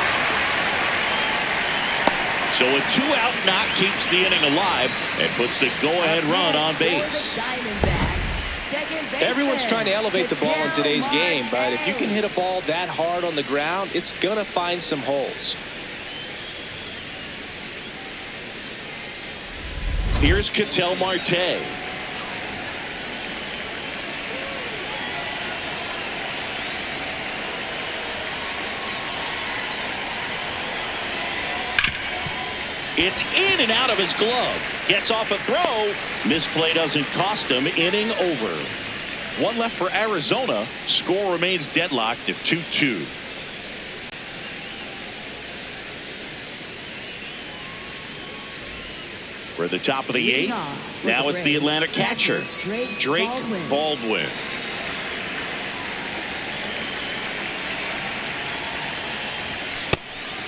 So a 2-out knock keeps the inning alive and puts the go-ahead run on base. Diamondbacks, second baseman. Everyone's trying to elevate the ball in today's game, but if you can hit a ball that hard on the ground, it's going to find some holes. Here's Ketel Marte. It's in and out of his glove. Gets off a throw. Misplay doesn't cost him. Inning over. One left for Arizona. Score remains deadlocked at 2-2. We're at the top of the eighth. Now it's the Atlanta catcher, Drake Baldwin.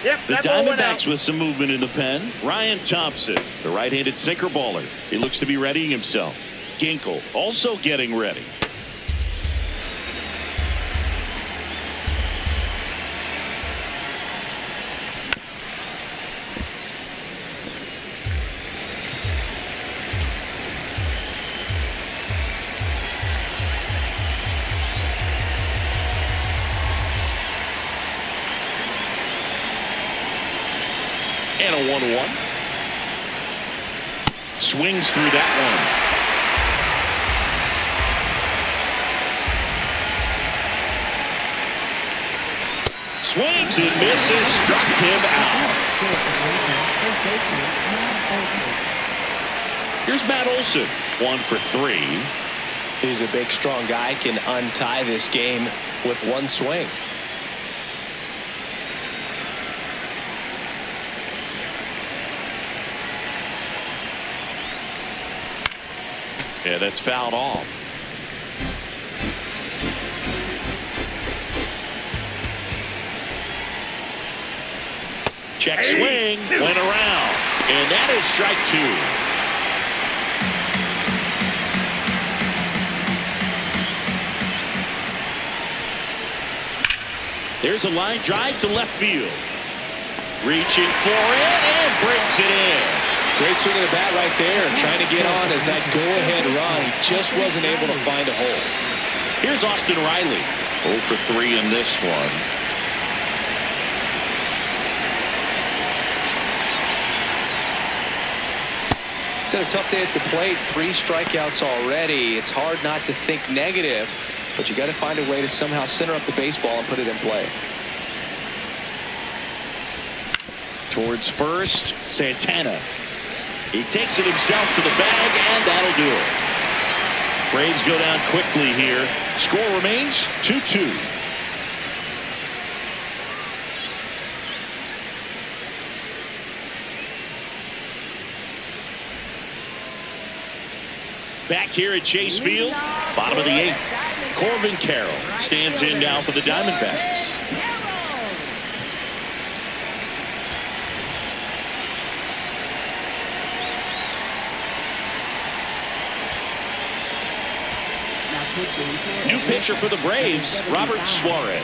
Yep, The that ball went out. Diamondbacks with some movement in the pen. Ryan Thompson, the right-handed sinker baller. He looks to be readying himself. Ginkel also getting ready. And a 1-1. Swings through that one. Swings and misses. Struck him out. Here's Matt Olson. 1 for 3. He's a big, strong guy. Can untie this game with one swing. Yeah, that's fouled off. Check swing, went around, and that is strike 2. There's a line drive to left field. Reaching for it and brings it in. Great swing of the bat right there, trying to get on as that go-ahead run. He just wasn't able to find a hole. Here's Austin Riley. 0 for 3 in this one. He's had a tough day at the plate. 3 strikeouts already. It's hard not to think negative, but you got to find a way to somehow center up the baseball and put it in play. Towards first, Santana. He takes it himself to the bag, and that'll do it. Braves go down quickly here. Score remains 2-2. Back here at Chase Field, bottom of the 8th. Corbin Carroll stands in now for the Diamondbacks. New pitcher for the Braves, Robert Suarez.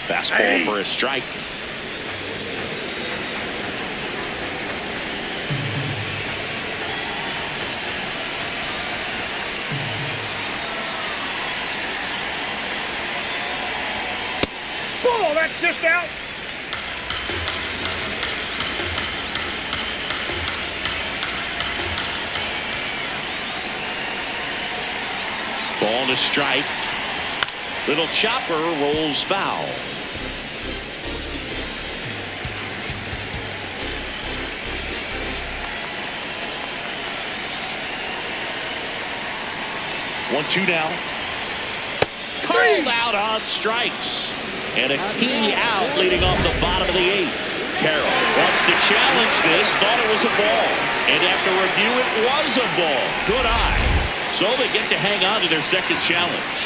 Fastball for a strike. Oh, that's just out. Ball to strike. Little chopper rolls foul. One-two now. Called out on strikes. And a key out leading off the bottom of the 8th. Carroll wants to challenge this. Thought it was a ball. And after review, it was a ball. Good eye. So they get to hang on to their second challenge.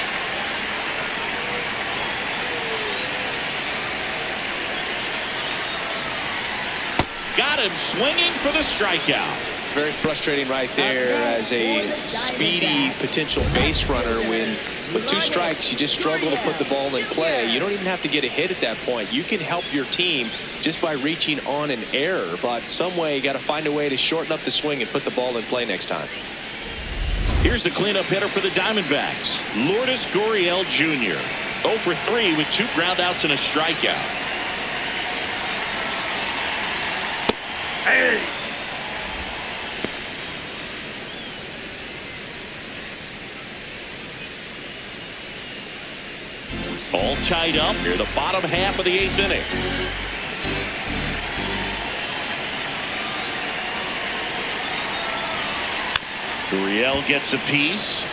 got him swinging for the strikeout. Very frustrating right there as a speedy potential base runner. When with 2 strikes, you just struggle to put the ball in play. You don't even have to get a hit at that point. You can help your team just by reaching on an error. But some way, you got to find a way to shorten up the swing and put the ball in play next time. Here's the cleanup hitter for the Diamondbacks, Lourdes Gurriel Jr. 0 for 3 with 2 groundouts and a strikeout. Hey! All tied up near the bottom half of the 8th inning. Gurriel gets a piece.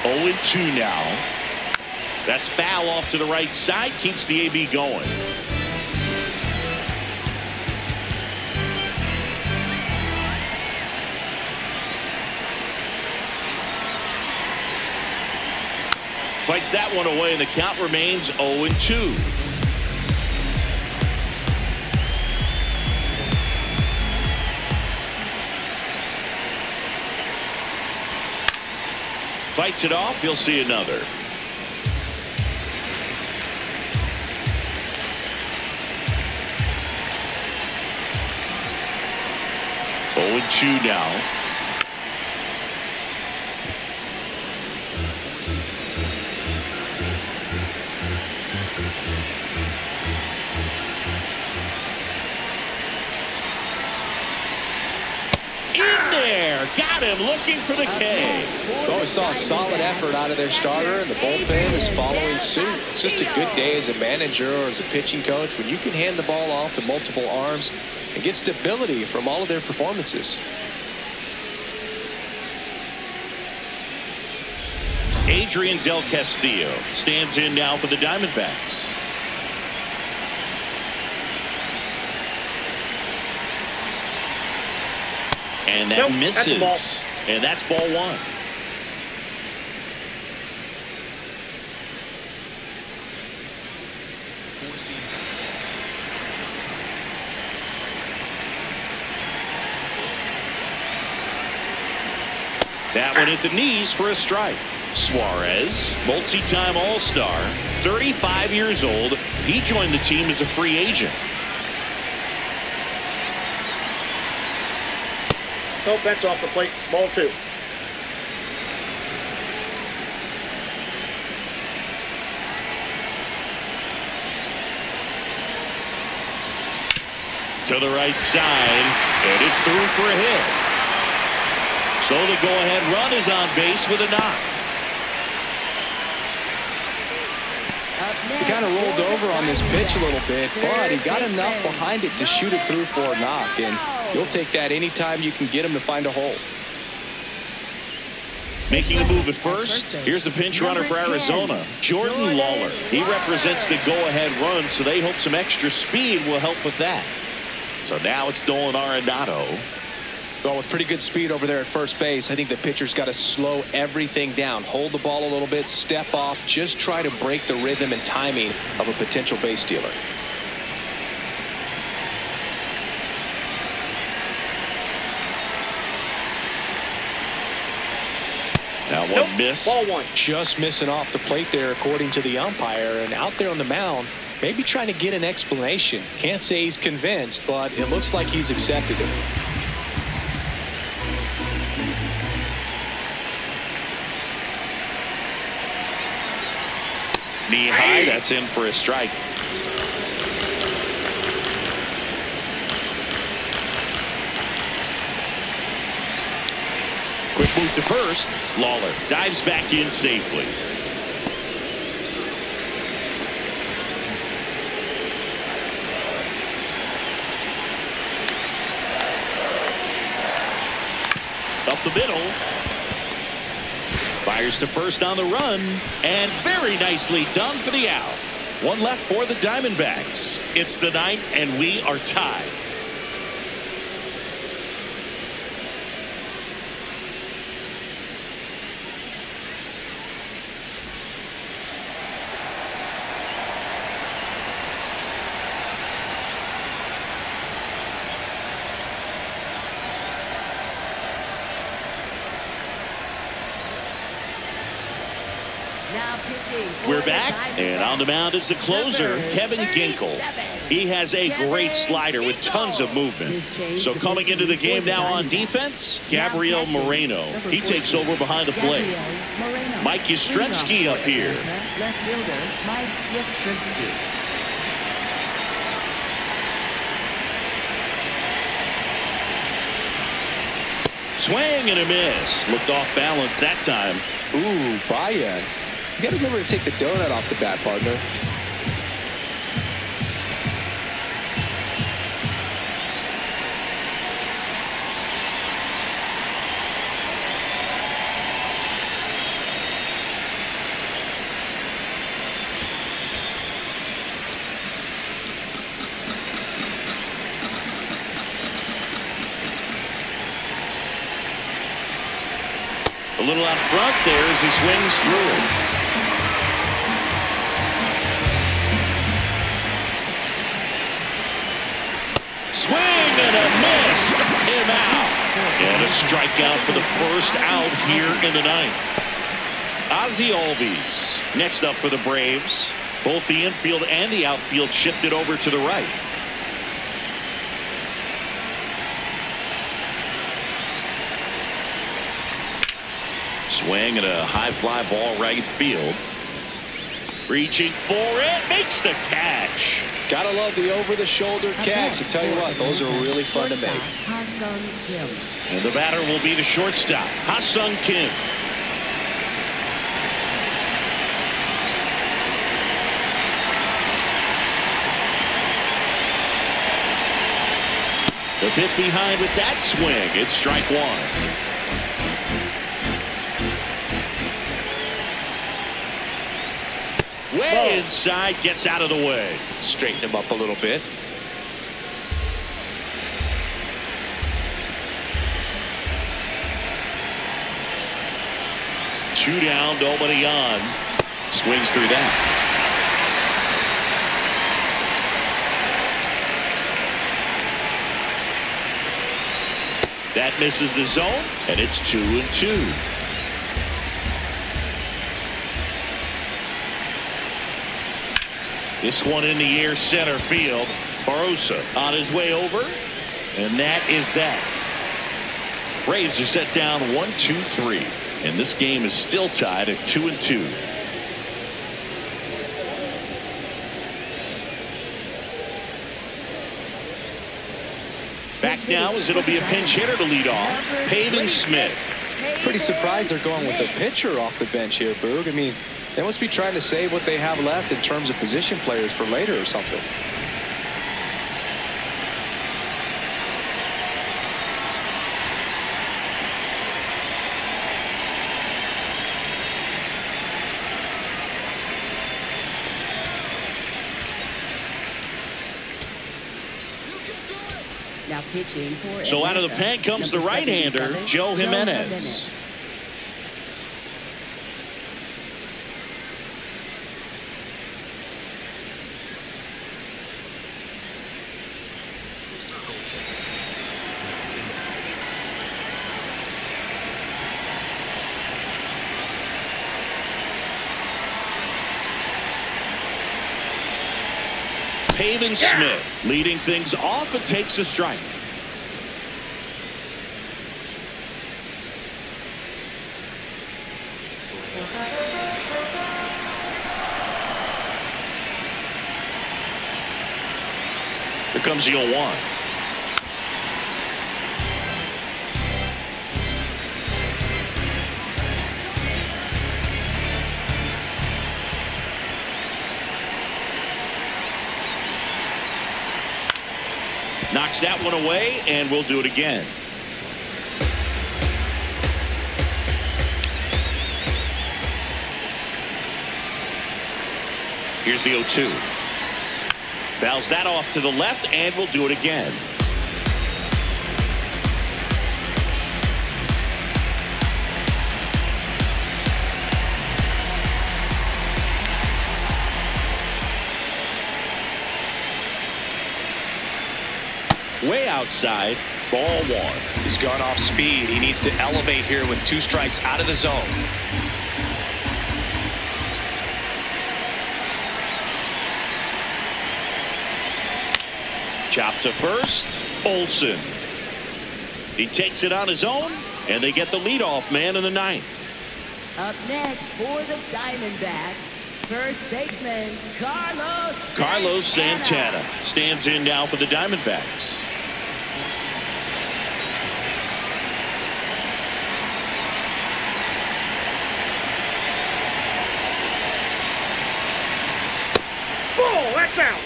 Oh, 2 now. That's foul off to the right side. Keeps the AB going. Fights that one away, and the count remains 0-2. Fights it off. You'll see another. Oh, 2 now. Got him looking for the K. Well, we saw a solid effort out of their starter, and the bullpen is following suit. It's just a good day as a manager or as a pitching coach when you can hand the ball off to multiple arms and get stability from all of their performances. Adrian Del Castillo stands in now for the Diamondbacks. And that misses. And that's ball 1. That one at the knees for a strike. Suarez, multi-time All-Star, 35 years old. He joined the team as a free agent. Nope, that's off the plate. Ball 2. To the right side, and it's through for a hit. So the go-ahead run is on base with a knock. He kind of rolled over on this pitch a little bit, but he got enough behind it to shoot it through for a knock, and you'll take that anytime you can get him to find a hole. Making a move at first, here's the pinch runner for Arizona, Jordan Lawler. He represents the go-ahead run, so they hope some extra speed will help with that. So now it's Nolan Arenado. Well, with pretty good speed over there at first base, I think the pitcher's got to slow everything down. Hold the ball a little bit, step off, just try to break the rhythm and timing of a potential base stealer. Now one miss. Ball 1. Just missing off the plate there, according to the umpire. And out there on the mound, maybe trying to get an explanation. Can't say he's convinced, but it looks like he's accepted it. Knee high, that's in for a strike. Quick move to first. Lawler dives back in safely. Up the middle. Fires to first on the run, and very nicely done for the out. One left for the Diamondbacks. It's the 9th, and we are tied. We're back, and on the mound is the closer, Kevin Ginkel. He has a great slider with tons of movement. So coming into the game now on defense, Gabriel Moreno. He takes over behind the plate. Mike Yastrzemski up here. Left fielder, Mike Yastrzemski. Swing and a miss. Looked off balance that time. Ooh, Baya. You got to remember to take the donut off the bat, partner. A little out front there as he swings through it. Swing and a miss. Struck him out. And a strikeout for the first out here in the ninth. Ozzie Albies next up for the Braves. Both the infield and the outfield shifted over to the right. Swing and a high fly ball right field. Reaching for it, makes the catch. Gotta love the over-the-shoulder catch. I tell you what, those are really fun to make. Ha-Sung Kim. And the batter will be the shortstop, Ha-Sung Kim. The bit behind with that swing. It's strike one. Way inside, gets out of the way. Straighten him up a little bit. Two down, nobody on. Swings through that. That misses the zone, and it's 2-2. This one in the air, center field. Barosa on his way over, and that is that. Braves are set down 1-2-3, and this game is still tied at 2-2. Back now as it'll be a pinch hitter to lead off, Pavin Smith. Pretty surprised they're going with the pitcher off the bench here, Boog. I mean, they must be trying to save what they have left in terms of position players for later or something. Now pitching for So out of the Atlanta, pen comes the number right-hander, 77, Joe Jimenez. Pavin Smith leading things off and takes a strike. Here comes the 0-1. Knocks that one away, and we'll do it again. Here's the 0-2. Fouls that off to the left, and we'll do it again. Way outside, ball one. He's gone off speed. He needs to elevate here with 2 strikes out of the zone. Chop to first. Olsen. He takes it on his own, and they get the leadoff man in the ninth. Up next for the Diamondbacks, first baseman Carlos Santana stands in now for the Diamondbacks. Oh, that's out.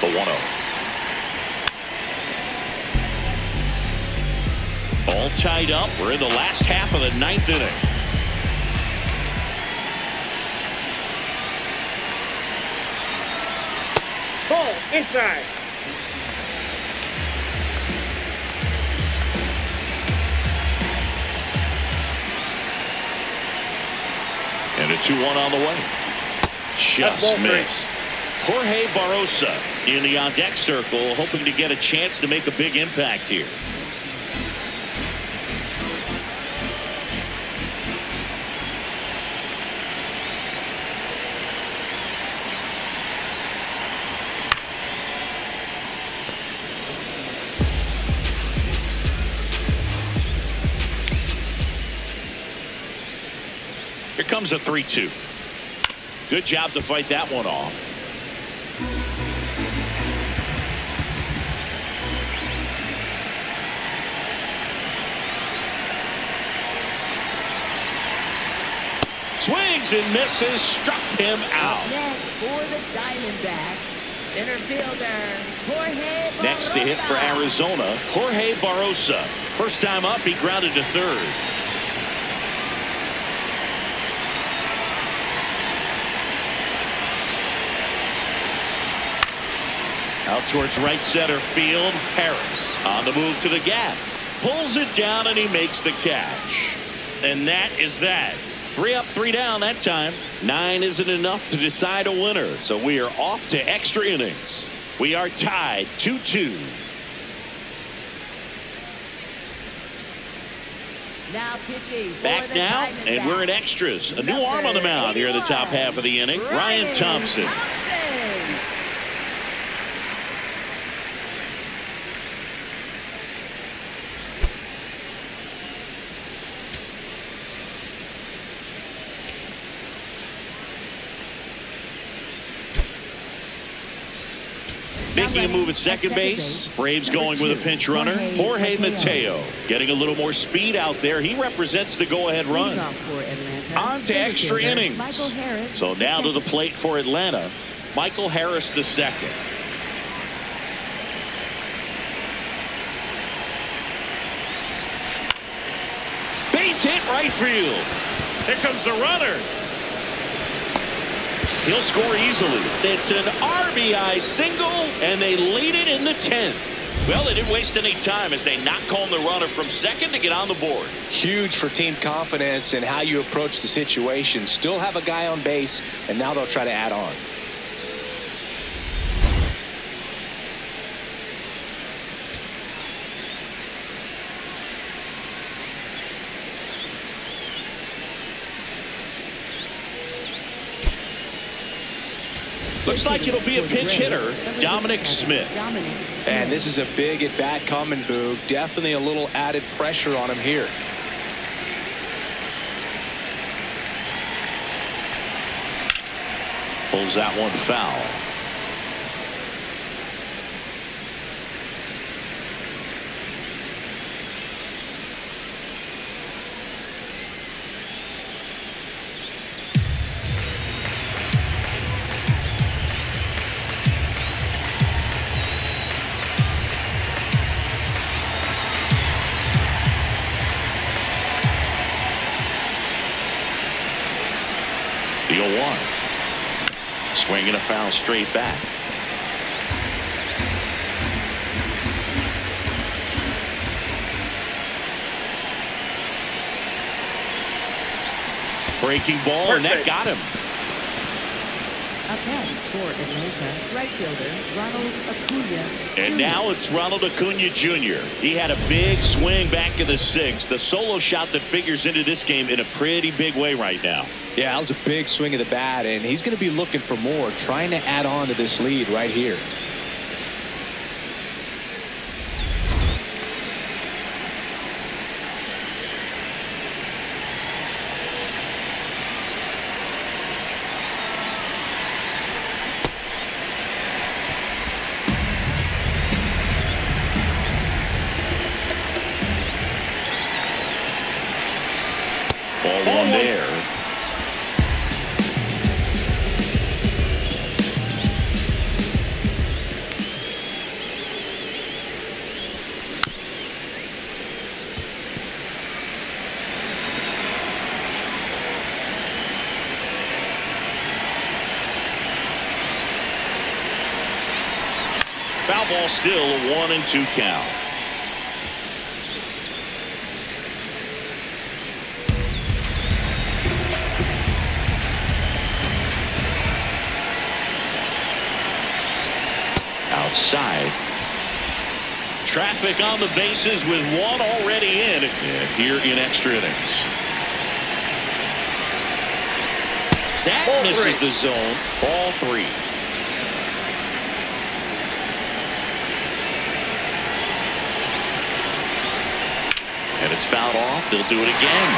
The 1-0. All tied up. We're in the last half of the ninth inning. Ball inside. And a 2-1 on the way. Just missed. Jorge Barrosa in the on-deck circle, hoping to get a chance to make a big impact here. Here comes a 3-2. Good job to fight that one off. Swings and misses, struck him out. Up next for the Diamondbacks, center fielder Jorge Barrosa. Next to hit for Arizona, Jorge Barrosa. First time up, he grounded to third. Out towards right center field, Harris on the move to the gap. Pulls it down and he makes the catch. And that is that. 3 up, 3 down that time. 9 isn't enough to decide a winner. So we are off to extra innings. We are tied 2-2. Now pitching for Back the now, and we're in Diamondbacks, extras. A new arm on the mound here in the top half of the inning. Ryan Thompson. Making a move at second base. Braves going with a pinch runner. Jorge Mateo getting a little more speed out there. He represents the go-ahead run. On to extra innings. So now to the plate for Atlanta. Michael Harris the second. Base hit right field. Here comes the runner. He'll score easily. It's an RBI single, and they lead it in the 10th. Well, they didn't waste any time as they knock home the runner from second to get on the board. Huge for team confidence and how you approach the situation. Still have a guy on base, and now they'll try to add on. Looks like it'll be a pinch hitter, Dominic Smith. And this is a big at bat coming, Boog. Definitely a little added pressure on him here. Pulls that one foul. The 0-1. Swinging a foul straight back. Breaking ball, and that got him. Up next for Atlanta, right fielder Ronald Acuna. And Jr. now it's Ronald Acuna Jr. He had a big swing back in the sixth. The solo shot that figures into this game in a pretty big way right now. Yeah, that was a big swing of the bat, and he's going to be looking for more, trying to add on to this lead right here. Ball one there. Foul ball, still a 1-2 count. Outside. Traffic on the bases with one already in here in extra innings. That Ball misses three. the zone. Ball three. And it's fouled off. They'll do it again.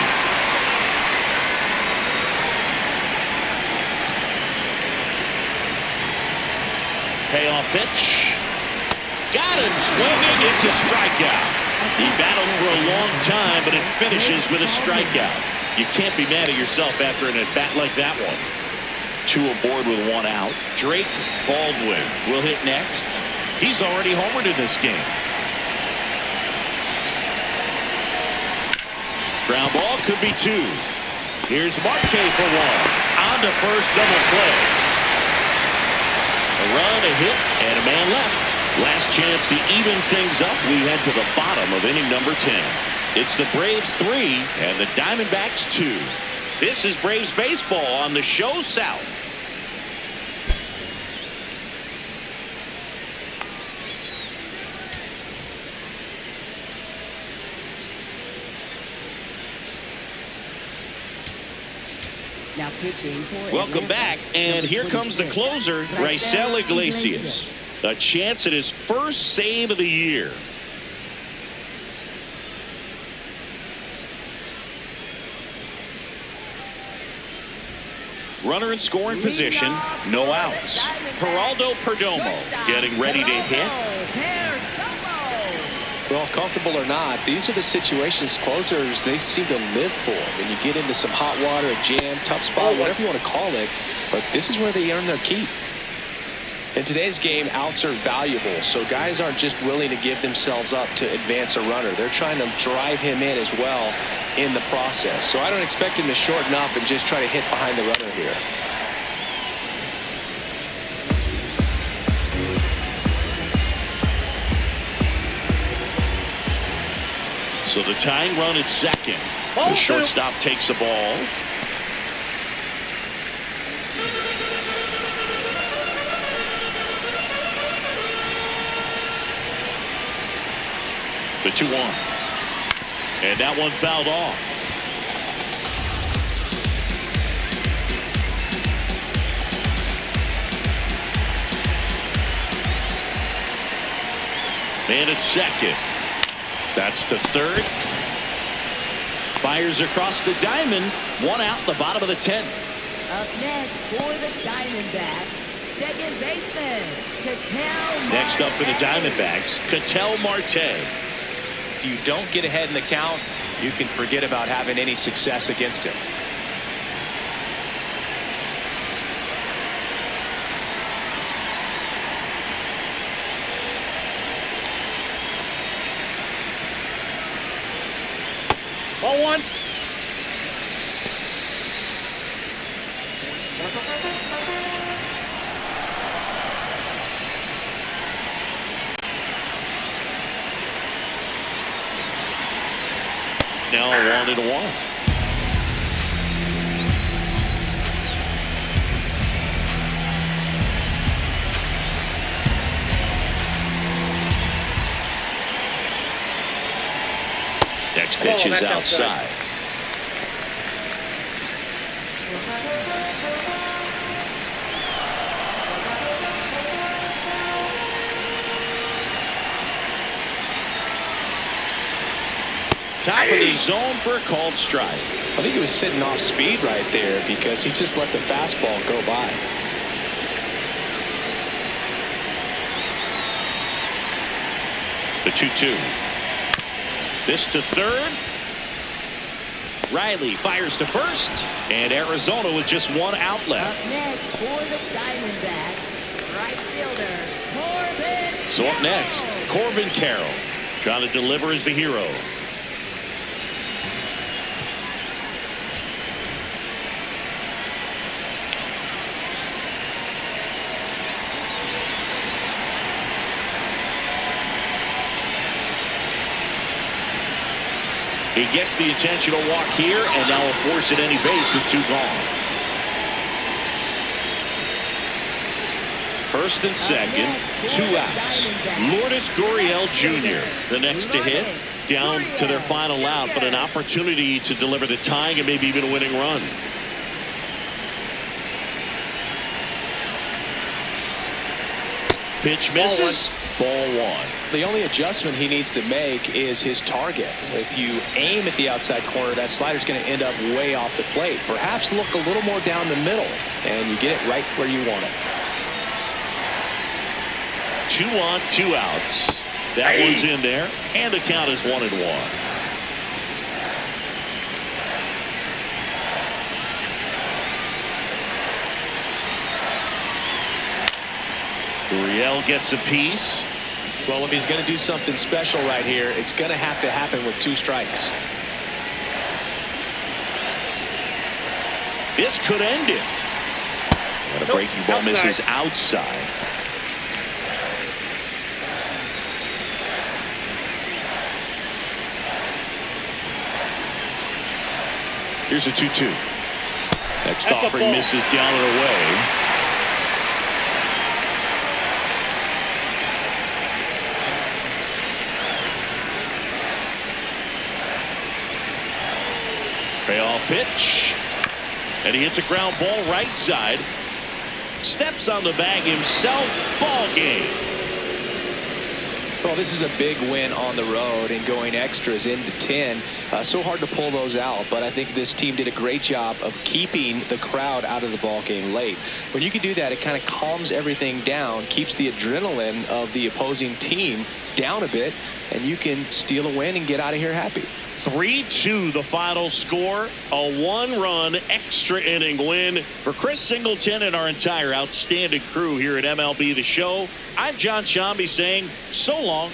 Payoff pitch. Got it. Swinging. It's a strikeout. He battled for a long time, but it finishes with a strikeout. You can't be mad at yourself after an at-bat like that one. Two aboard with one out. Drake Baldwin will hit next. He's already homered in this game. Ground ball could be two. Here's Marte for one. On to first, double play. A run, a hit, and a man left. Last chance to even things up. We head to the bottom of inning number 10. It's the Braves 3 and the Diamondbacks 2. This is Braves baseball on the Show South. Now pitching for Welcome Atlanta, back, and number here comes the 26, closer, Raisel Iglesias. A chance at his first save of the year. Runner in scoring position, no outs. Geraldo Perdomo getting ready to hit. Well, comfortable or not, these are the situations closers they seem to live for. When you get into some hot water, a jam, tough spot, whatever you want to call it, but this is where they earn their keep. In today's game, outs are valuable, so guys aren't just willing to give themselves up to advance a runner. They're trying to drive him in as well in the process. So I don't expect him to shorten up and just try to hit behind the runner here. So the tying run at second. The shortstop takes the ball. The 2-1. And that one fouled off. Man at second. That's to third. Fires across the diamond. One out, the bottom of the 10th. Up next for the Diamondbacks, second baseman, Ketel Marte. Next up for the Diamondbacks, Ketel Marte. If you don't get ahead in the count, you can forget about having any success against him. Ball one. Now 1-1. Pitch is that's outside. Top of the zone for a called strike. I think he was sitting off speed right there because he just let the fastball go by. The 2-2. This to third. Riley fires to first, and Arizona with just one out Up left. next for the Diamondbacks, right fielder, Corbin. So up next, Corbin Carroll trying to deliver as the hero. He gets the intentional walk here, and now will force at any base with 2 gone. First and second, 2 outs. Lourdes Gurriel Jr., the next to hit, down to their final out, but an opportunity to deliver the tying and maybe even a winning run. Pitch misses, ball 1. The only adjustment he needs to make is his target. If you aim at the outside corner, that slider's going to end up way off the plate. Perhaps look a little more down the middle, and you get it right where you want it. 2 on, 2 outs. That one's in there, and the count is 1-1. Gurriel gets a piece. Well, if he's going to do something special right here, it's going to have to happen with 2 strikes. This could end it. And a breaking ball misses outside. Here's a 2-2. Next offering misses down and away. Payoff pitch, and he hits a ground ball right side. Steps on the bag himself. Ball game. Well, this is a big win on the road and going extras into 10. So hard to pull those out, but I think this team did a great job of keeping the crowd out of the ball game late. When you can do that, it kind of calms everything down, keeps the adrenaline of the opposing team down a bit, and you can steal a win and get out of here happy. 3-2 the final score. A 1-run extra inning win for Chris Singleton and our entire outstanding crew here at MLB The Show. I'm John Shambi saying so long